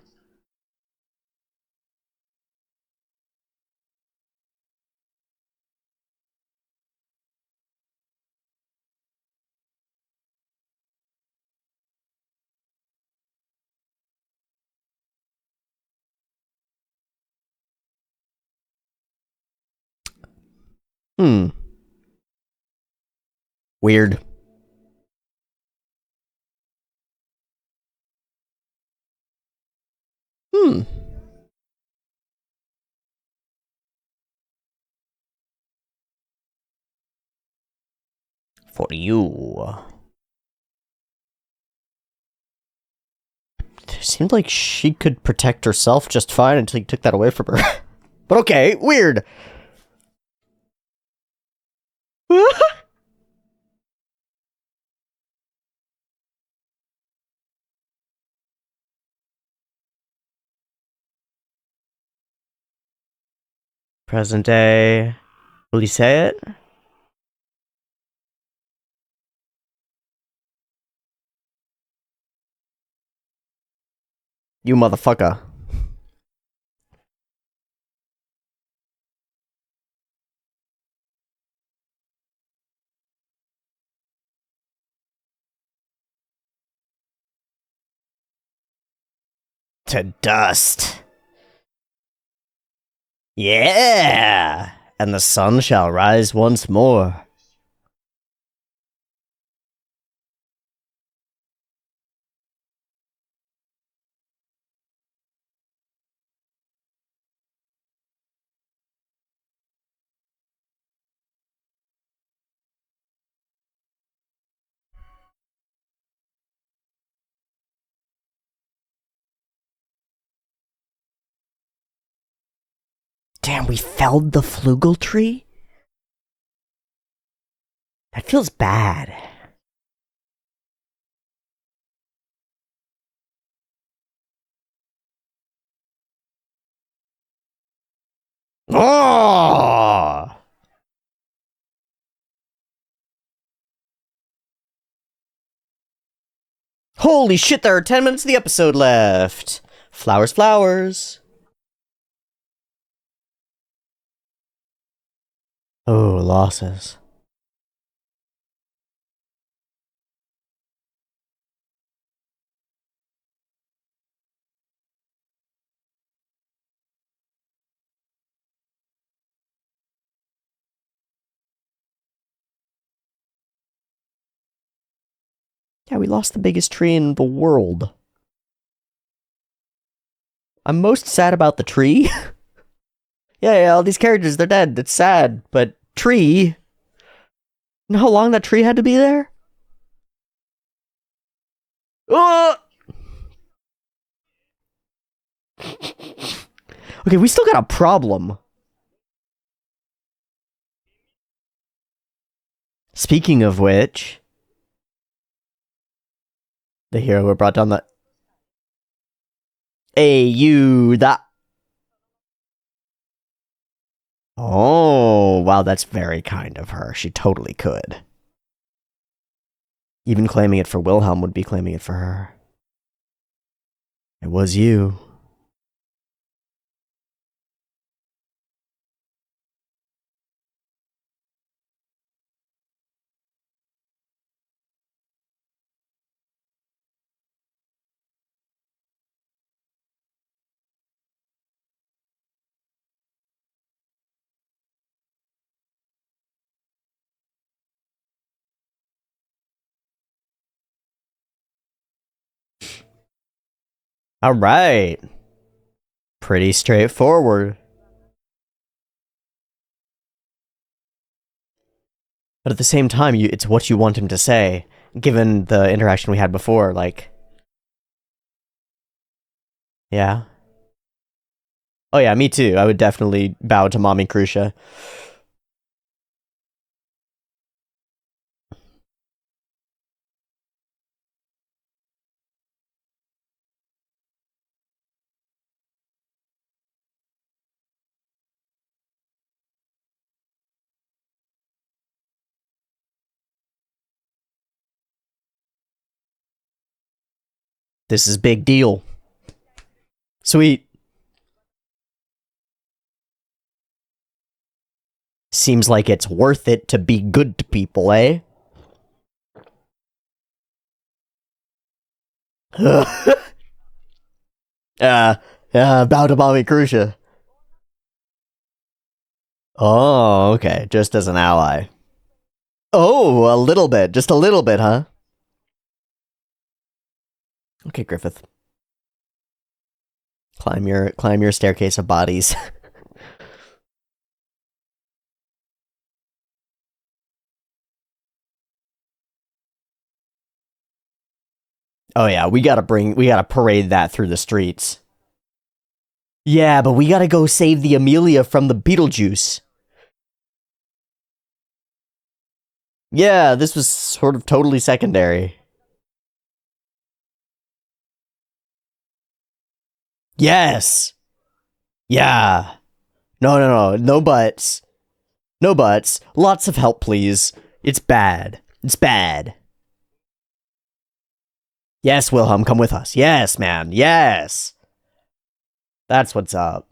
Weird. For you. It seemed like she could protect herself just fine until you took that away from her. But okay, weird. Present day. Will he say it? You motherfucker. To dust. Yeah! And the sun shall rise once more. Damn, we felled the flugel tree? That feels bad. Oh! Holy shit, there are 10 minutes of the episode left. Flowers, flowers. Oh, losses. Yeah, we lost the biggest tree in the world. I'm most sad about the tree. Yeah, all these characters, they're dead. It's sad, but tree. You know how long that tree had to be there? Oh! Okay, we still got a problem. Speaking of which, the hero who brought down the... Hey, you, that... Oh, wow, that's very kind of her. She totally could. Even claiming it for Wilhelm would be claiming it for her. It was you. All right. Pretty straightforward. But at the same time, it's what you want him to say, given the interaction we had before, like... Yeah. Oh yeah, me too. I would definitely bow to Mommy Crucia. This is big deal. Sweet. Seems like it's worth it to be good to people, eh? Bow to Mommy Crucia. Oh, okay. Just as an ally. Oh, a little bit. Just a little bit, huh? Okay, Griffith. Climb your staircase of bodies. Oh yeah, we gotta parade that through the streets. Yeah, but we gotta go save the Amelia from the Beetlejuice. Yeah, this was sort of totally secondary. Yes! Yeah. No buts. No buts. Lots of help, please. It's bad. It's bad. Yes, Wilhelm, come with us. Yes, man. Yes. That's what's up.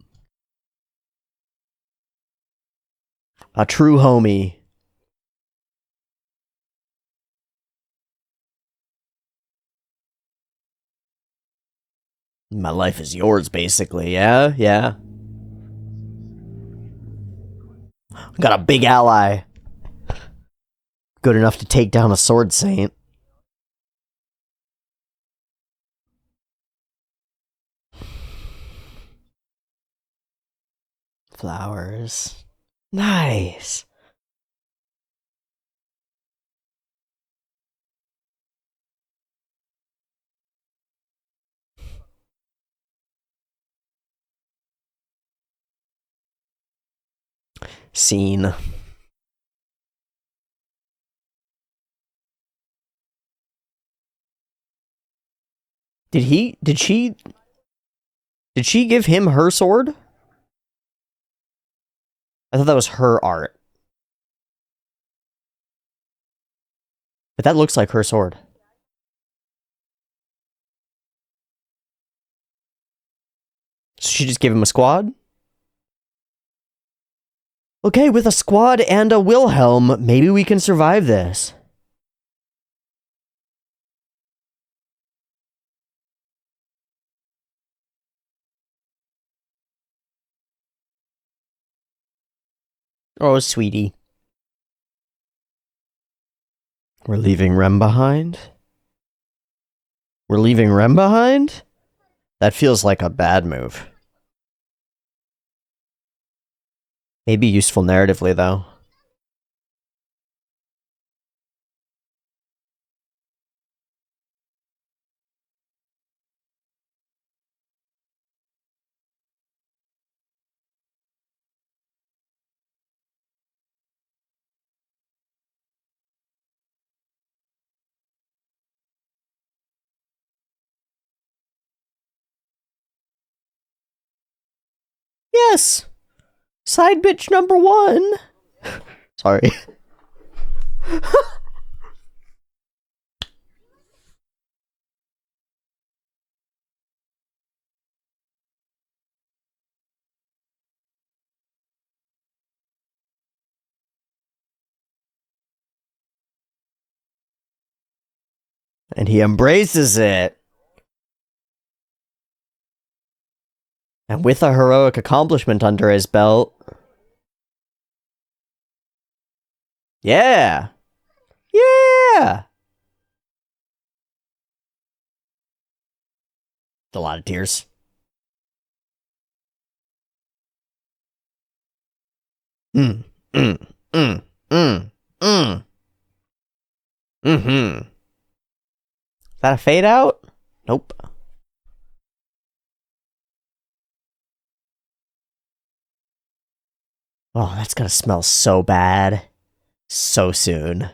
A true homie. My life is yours, basically. Yeah, yeah. Got a big ally. Good enough to take down a sword saint. Flowers. Nice. Scene. Did she give him her sword? I thought that was her art. But that looks like her sword. So she just gave him a squad? Okay, with a squad and a Wilhelm, maybe we can survive this. Oh, sweetie. We're leaving Rem behind? We're leaving Rem behind? That feels like a bad move. Maybe useful narratively, though. Yes! Side bitch number one! Sorry. And he embraces it. And with a heroic accomplishment under his belt. Yeah! Yeah! A lot of tears. Mm, mm, mm, mm, mm. Mm-hmm. Is that a fade out? Nope. Oh, that's gonna smell so bad. So soon.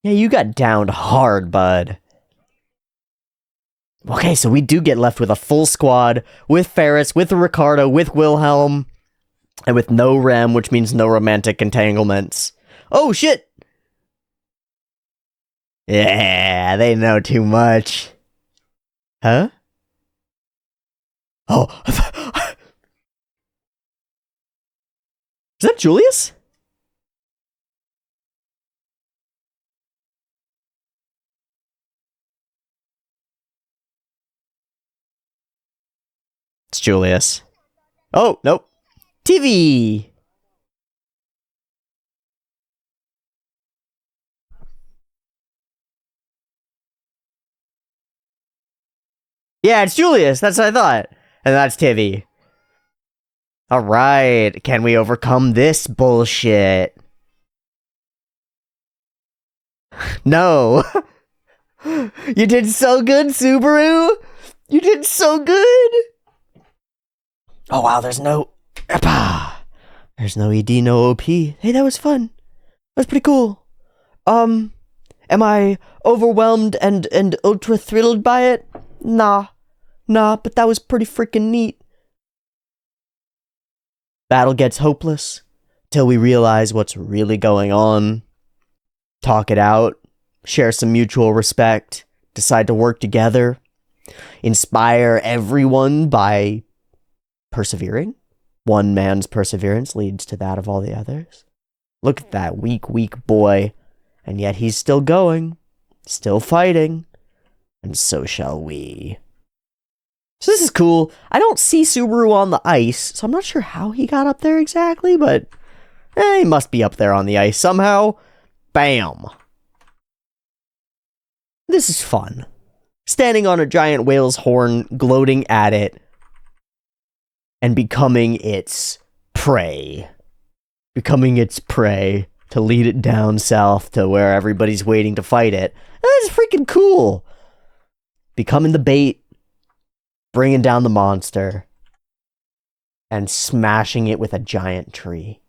Yeah, you got downed hard, bud. Okay, so we do get left with a full squad, with Ferris, with Ricardo, with Wilhelm, and with no Rem, which means no romantic entanglements. Oh, shit! Yeah, they know too much. Huh? Oh, is that Julius? It's Julius. Oh, nope. TV! Yeah, it's Julius. That's what I thought. And that's Tivy. Alright, can we overcome this bullshit? No. You did so good, Subaru! You did so good! Oh wow, there's no... There's no ED, no OP. Hey, that was fun. That was pretty cool. Am I overwhelmed and ultra thrilled by it? Nah, but that was pretty freaking neat. Battle gets hopeless till we realize what's really going on. Talk it out, share some mutual respect, decide to work together, inspire everyone by persevering. One man's perseverance leads to that of all the others. Look at that weak boy, and yet he's still going, still fighting, and so shall we. So this is cool. I don't see Subaru on the ice, so I'm not sure how he got up there exactly, but he must be up there on the ice somehow. Bam! This is fun. Standing on a giant whale's horn, gloating at it, and becoming its prey. Becoming its prey to lead it down south to where everybody's waiting to fight it. That's freaking cool. Becoming the bait, bringing down the monster, and smashing it with a giant tree.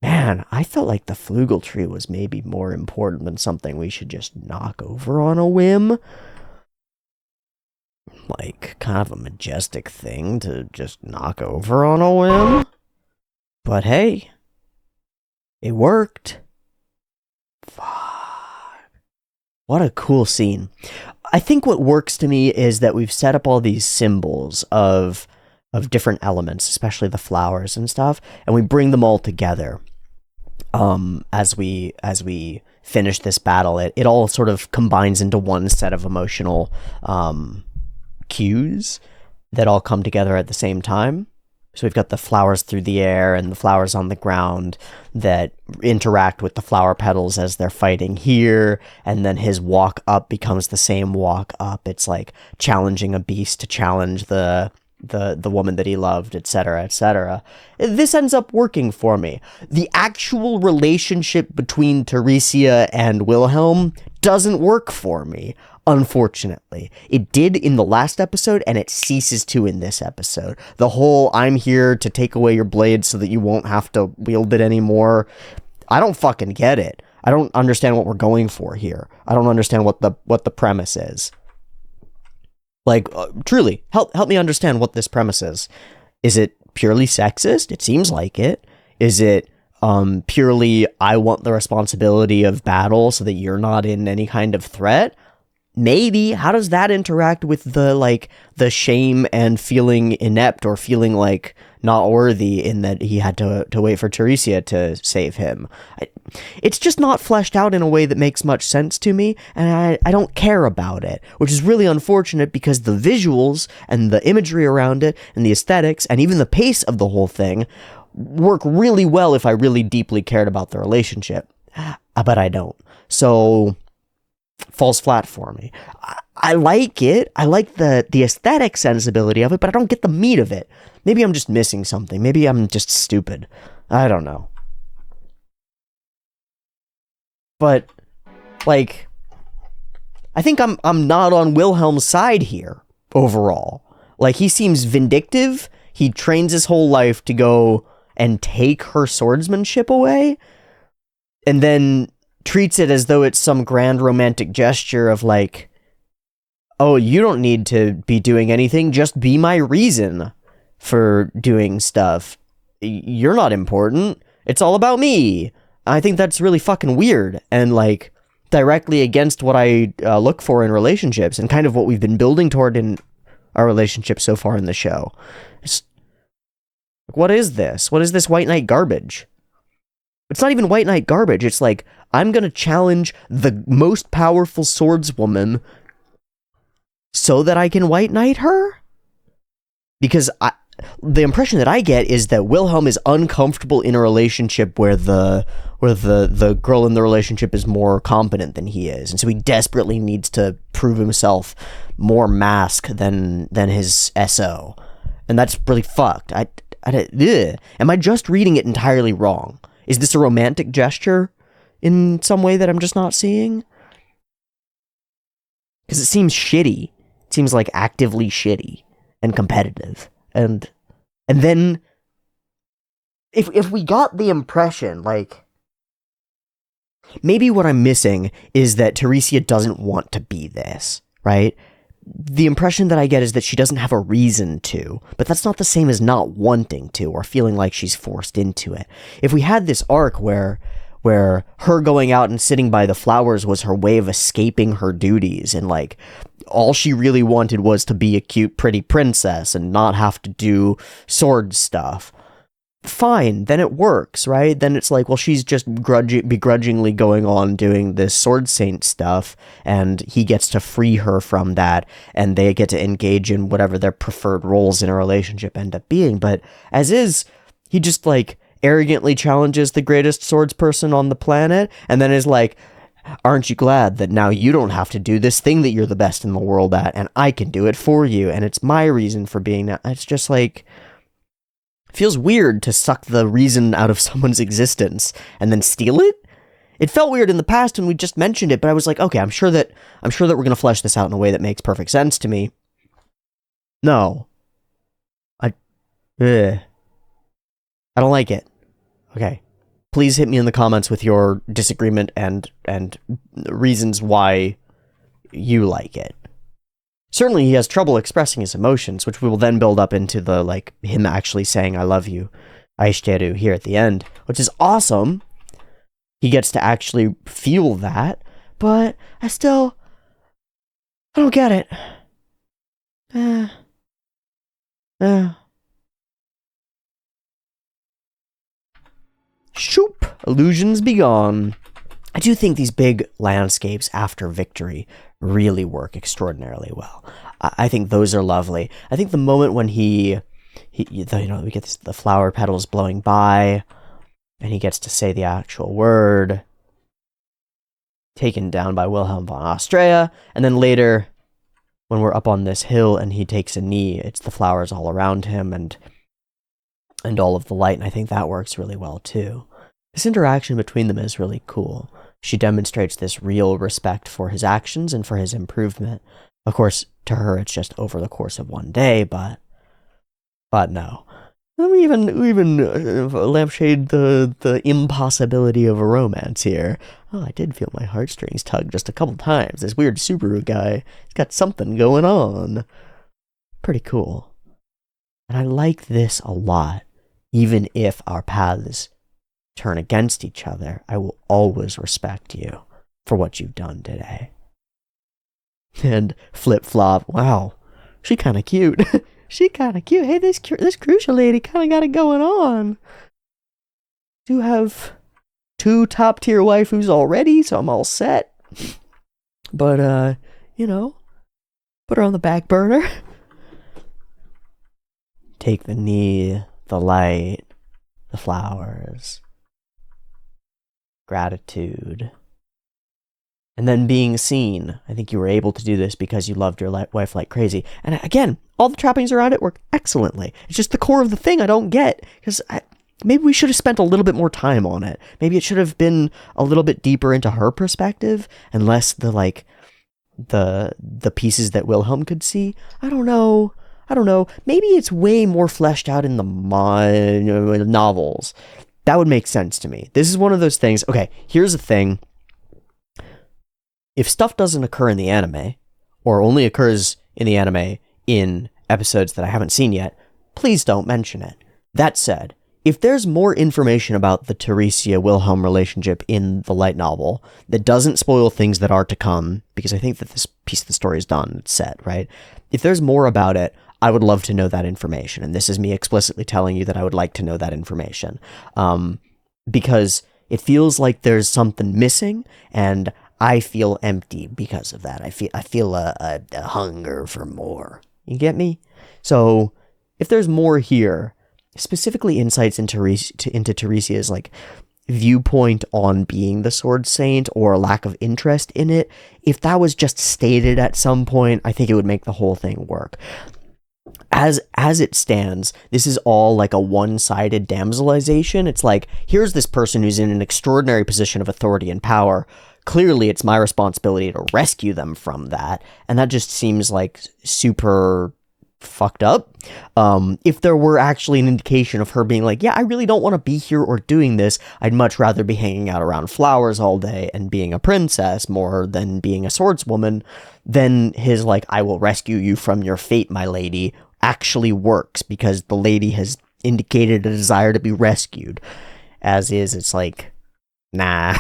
Man, I felt like the flugel tree was maybe more important than something we should just knock over on a whim. Like, kind of a majestic thing to just knock over on a whim. But hey, it worked. Fuck. What a cool scene. I think what works to me is that we've set up all these symbols of different elements, especially the flowers and stuff, and we bring them all together. As we finish this battle, it all sort of combines into one set of emotional cues that all come together at the same time. So we've got the flowers through the air and the flowers on the ground that interact with the flower petals as they're fighting here, and then his walk up becomes the same walk up. It's like challenging a beast to challenge the woman that he loved, etc., etc. This ends up working for me. The actual relationship between Teresia and Wilhelm doesn't work for me, unfortunately. It did in the last episode, and it ceases to in this episode. The whole, I'm here to take away your blade so that you won't have to wield it anymore. I don't fucking get it. I don't understand what we're going for here. I don't understand what the premise is. Like, truly, help me understand what this premise is. Is it purely sexist? It seems like it. Is it purely, I want the responsibility of battle so that you're not in any kind of threat? maybe, how does that interact with the shame and feeling inept or feeling like not worthy in that he had to wait for Teresia to save him? It's just not fleshed out in a way that makes much sense to me, and I don't care about it, which is really unfortunate because the visuals and the imagery around it and the aesthetics and even the pace of the whole thing work really well if I really deeply cared about the relationship. But I don't. So falls flat for me. I like it. I like the aesthetic sensibility of it, but I don't get the meat of it. Maybe I'm just missing something. Maybe I'm just stupid. I don't know. But like, I think I'm not on Wilhelm's side here overall. Like, he seems vindictive. He trains his whole life to go and take her swordsmanship away, and then treats it as though it's some grand romantic gesture of like, oh, you don't need to be doing anything, just be my reason for doing stuff. You're not important. It's all about me. I think that's really fucking weird and like directly against what I look for in relationships and kind of what we've been building toward in our relationship so far in the show. What is this? What is this White Knight garbage? It's not even White Knight garbage. It's like, I'm gonna challenge the most powerful swordswoman so that I can White Knight her? Because the impression that I get is that Wilhelm is uncomfortable in a relationship where the girl in the relationship is more competent than he is, and so he desperately needs to prove himself more mask than his SO, and that's really fucked. Am I just reading it entirely wrong? Is this a romantic gesture in some way that I'm just not seeing? Because it seems shitty. It seems like actively shitty and competitive. And then if we got the impression, like, maybe what I'm missing is that Teresia doesn't want to be this, right? The impression that I get is that she doesn't have a reason to, but that's not the same as not wanting to or feeling like she's forced into it. If we had this arc where her going out and sitting by the flowers was her way of escaping her duties, and like all she really wanted was to be a cute, pretty princess and not have to do sword stuff, fine, then it works, right? Then it's like, well, she's just begrudgingly going on doing this sword saint stuff, and he gets to free her from that, and they get to engage in whatever their preferred roles in a relationship end up being. But as is, he just like arrogantly challenges the greatest swordsperson on the planet, and then is like, aren't you glad that now you don't have to do this thing that you're the best in the world at, and I can do it for you, and it's my reason for being that. It's just like, feels weird to suck the reason out of someone's existence and then steal it. It felt weird in the past when we just mentioned it, but I was like, okay, I'm sure that we're going to flesh this out in a way that makes perfect sense to me. No. I don't like it. Okay. Please hit me in the comments with your disagreement and reasons why you like it. Certainly he has trouble expressing his emotions, which we will then build up into the, like, him actually saying, I love you, aishiteru, here at the end, which is awesome. He gets to actually feel that, but I don't get it. Shoop! Illusions be gone. I do think these big landscapes after victory really work extraordinarily well. I think those are lovely. I think the moment when we get the flower petals blowing by, and he gets to say the actual word, taken down by Wilhelm von Austria, and then later, when we're up on this hill and he takes a knee, it's the flowers all around him and all of the light, and I think that works really well too. This interaction between them is really cool. She demonstrates this real respect for his actions and for his improvement. Of course, to her, it's just over the course of one day, but no. And we even lampshade the impossibility of a romance here. Oh, I did feel my heartstrings tug just a couple times. This weird Subaru guy, he's got something going on. Pretty cool. And I like this a lot. Even if our paths turn against each other, I will always respect you for what you've done today. And Flip Flop, wow, she kind of cute. She kind of cute. Hey, this Crucial lady kind of got it going on. Do have 2 top tier waifus already, so I'm all set. But, put her on the back burner. Take the knee, the light, the flowers, gratitude, and then being seen. I think you were able to do this because you loved your wife like crazy. And again, all the trappings around it work excellently. It's just the core of the thing I don't get, because maybe we should have spent a little bit more time on it. Maybe it should have been a little bit deeper into her perspective and less the pieces that Wilhelm could see. I don't know. Maybe it's way more fleshed out in the novels. That would make sense to me. This is one of those things. Okay, here's the thing. If stuff doesn't occur in the anime, or only occurs in the anime in episodes that I haven't seen yet, please don't mention it. That said, if there's more information about the Teresia-Wilhelm relationship in the light novel that doesn't spoil things that are to come, because I think that this piece of the story is done, it's set, right? If there's more about it, I would love to know that information. And this is me explicitly telling you that I would like to know that information. Because it feels like there's something missing, and I feel empty because of that. I feel a hunger for more. You get me? So if there's more here, specifically insights into Teresia's viewpoint on being the Sword Saint, or a lack of interest in it, if that was just stated at some point, I think it would make the whole thing work. As it stands, this is all like a one-sided damselization. It's like, here's this person who's in an extraordinary position of authority and power. Clearly, it's my responsibility to rescue them from that. And that just seems like super fucked up. If there were actually an indication of her being like, yeah, I really don't want to be here or doing this. I'd much rather be hanging out around flowers all day and being a princess more than being a swordswoman, then his I will rescue you from your fate, my lady, actually works, because the lady has indicated a desire to be rescued. As is, it's like, nah,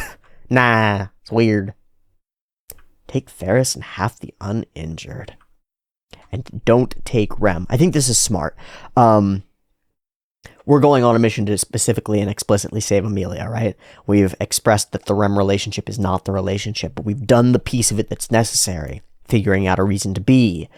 it's weird. Take Ferris and half the uninjured. And don't take Rem. I think this is smart. We're going on a mission to specifically and explicitly save Amelia, right? We've expressed that the Rem relationship is not the relationship, but we've done the piece of it that's necessary, figuring out a reason to be,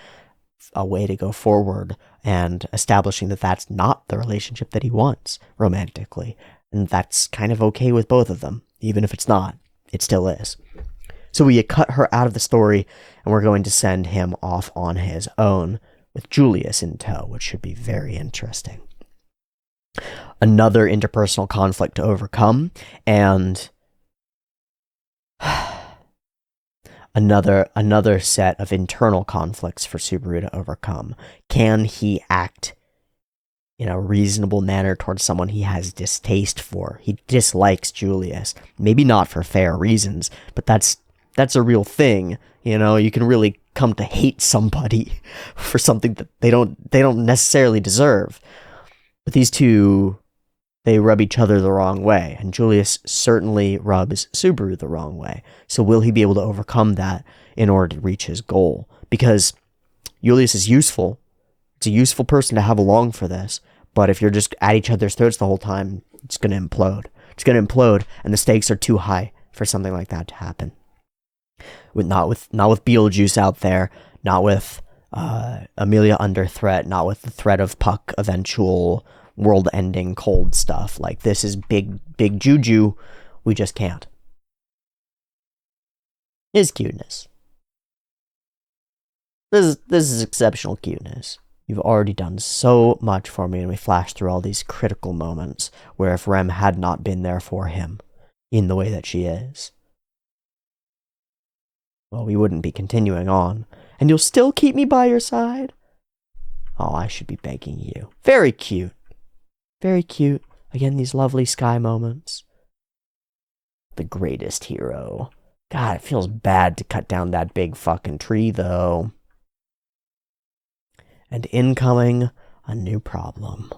a way to go forward, and establishing that that's not the relationship that he wants romantically. And that's kind of okay with both of them. Even if it's not, it still is. So we cut her out of the story, and we're going to send him off on his own with Julius in tow, which should be very interesting. Another interpersonal conflict to overcome, and another set of internal conflicts for Subaru to overcome. Can he act in a reasonable manner towards someone he has distaste for? He dislikes Julius. Maybe not for fair reasons, but that's a real thing. You can really come to hate somebody for something that they don't necessarily deserve. But these two, they rub each other the wrong way, and Julius certainly rubs Subaru the wrong way. So will he be able to overcome that in order to reach his goal? Because Julius is useful. It's a useful person to have along for this, but if you're just at each other's throats the whole time, it's going to implode. It's going to implode, and the stakes are too high for something like that to happen. Not with Beetlejuice out there, not with Amelia under threat, not with the threat of Puck eventual world-ending cold stuff. This is big juju. We just can't. His cuteness. This is exceptional cuteness. You've already done so much for me, and we flash through all these critical moments where if Rem had not been there for him in the way that she is, well, we wouldn't be continuing on. And you'll still keep me by your side? Oh, I should be begging you. Very cute. Very cute. Again, these lovely sky moments. The greatest hero. God, it feels bad to cut down that big fucking tree, though. And incoming, a new problem.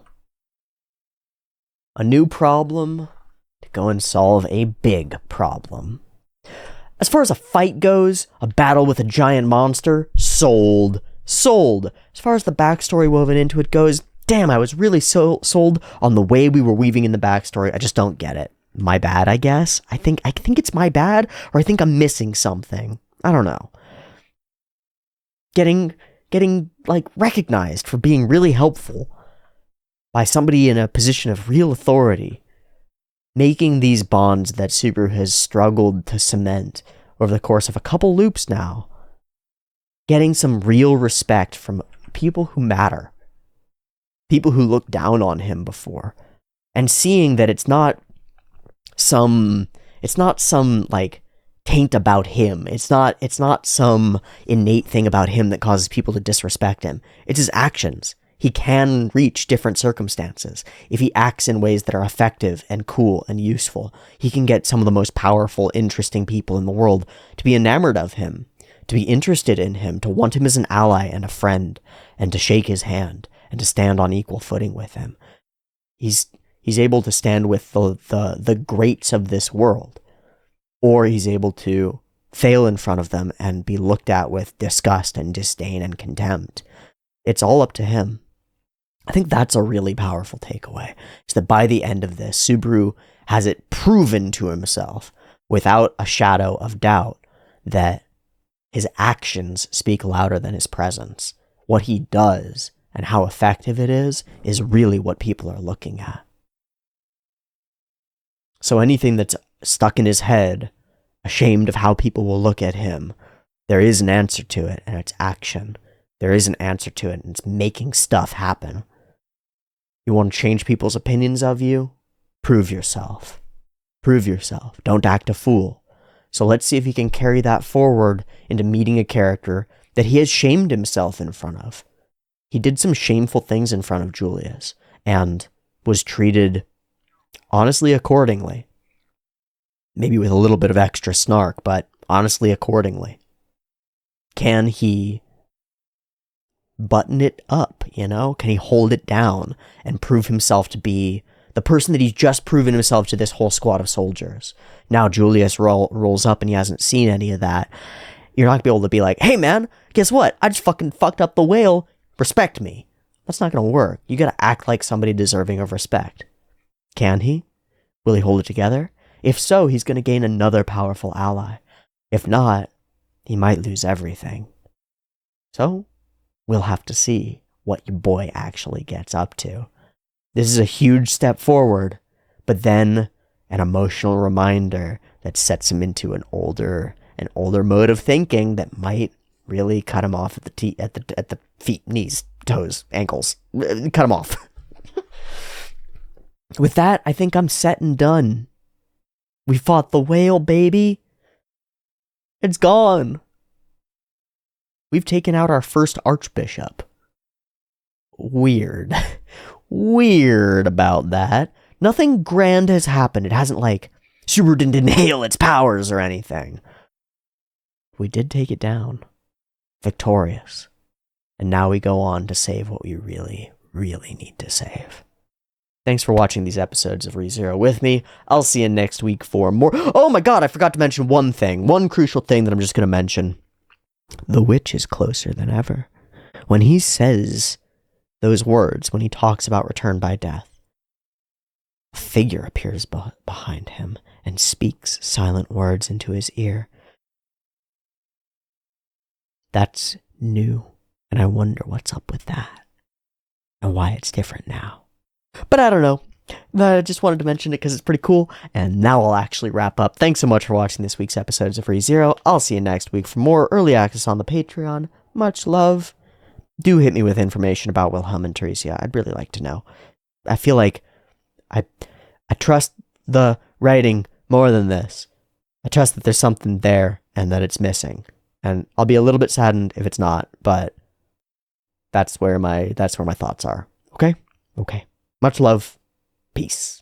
A new problem to go and solve a big problem. As far as a fight goes, a battle with a giant monster, sold. Sold. As far as the backstory woven into it goes, damn, I was really sold on the way we were weaving in the backstory. I just don't get it. My bad, I guess. I think it's my bad, or I think I'm missing something. I don't know. Getting like recognized for being really helpful by somebody in a position of real authority, making these bonds that Subaru has struggled to cement over the course of a couple loops now, getting some real respect from people who matter, people who looked down on him before, and seeing that it's not some like taint about him. It's not some innate thing about him that causes people to disrespect him. It's his actions. He can reach different circumstances. If he acts in ways that are effective and cool and useful, he can get some of the most powerful, interesting people in the world to be enamored of him, to be interested in him, to want him as an ally and a friend, and to shake his hand, and to stand on equal footing with him. He's able to stand with the greats of this world, or he's able to fail in front of them and be looked at with disgust and disdain and contempt. It's all up to him. I think that's a really powerful takeaway, is that by the end of this, Subaru has it proven to himself, without a shadow of doubt, that his actions speak louder than his presence. What he does and how effective it is really what people are looking at. So anything that's stuck in his head, ashamed of how people will look at him, there is an answer to it, and it's action. There is an answer to it, and it's making stuff happen. You want to change people's opinions of you? Prove yourself. Prove yourself. Don't act a fool. So let's see if he can carry that forward into meeting a character that he has shamed himself in front of. He did some shameful things in front of Julius, and was treated, honestly, accordingly. Maybe with a little bit of extra snark, but honestly, accordingly. Can he button it up, you know? Can he hold it down and prove himself to be the person that he's just proven himself to this whole squad of soldiers? Now Julius rolls up and he hasn't seen any of that. You're not going to be able to be like, hey man, guess what? I just fucking fucked up the whale. Respect me. That's not going to work. You got to act like somebody deserving of respect. Can he? Will he hold it together? If so, he's going to gain another powerful ally. If not, he might lose everything. So, we'll have to see what your boy actually gets up to. This is a huge step forward, but then an emotional reminder that sets him into an older mode of thinking that might really cut him off at the feet, knees, toes, ankles. Cut him off. With that, I think I'm set and done. We fought the whale, baby. It's gone. We've taken out our first archbishop. Weird. Weird about that. Nothing grand has happened. It hasn't, like, Subaru didn't inhale its powers or anything. We did take it down. Victorious. And now we go on to save what we really, really need to save. Thanks for watching these episodes of ReZero with me. I'll see you next week for more. Oh my god, I forgot to mention one thing. One crucial thing that I'm just going to mention. The witch is closer than ever. When he says those words, when he talks about return by death, a figure appears behind him and speaks silent words into his ear. That's new, and I wonder what's up with that, and why it's different now. But I don't know. I just wanted to mention it because it's pretty cool, and now I'll actually wrap up. Thanks so much for watching this week's episodes of ReZero. I'll see you next week for more early access on the Patreon. Much love. Do hit me with information about Wilhelm and Theresia. I'd really like to know. I feel like I trust the writing more than this. I trust that there's something there and that it's missing. And I'll be a little bit saddened if it's not, but that's where my thoughts are. Okay? Okay. Much love. Peace.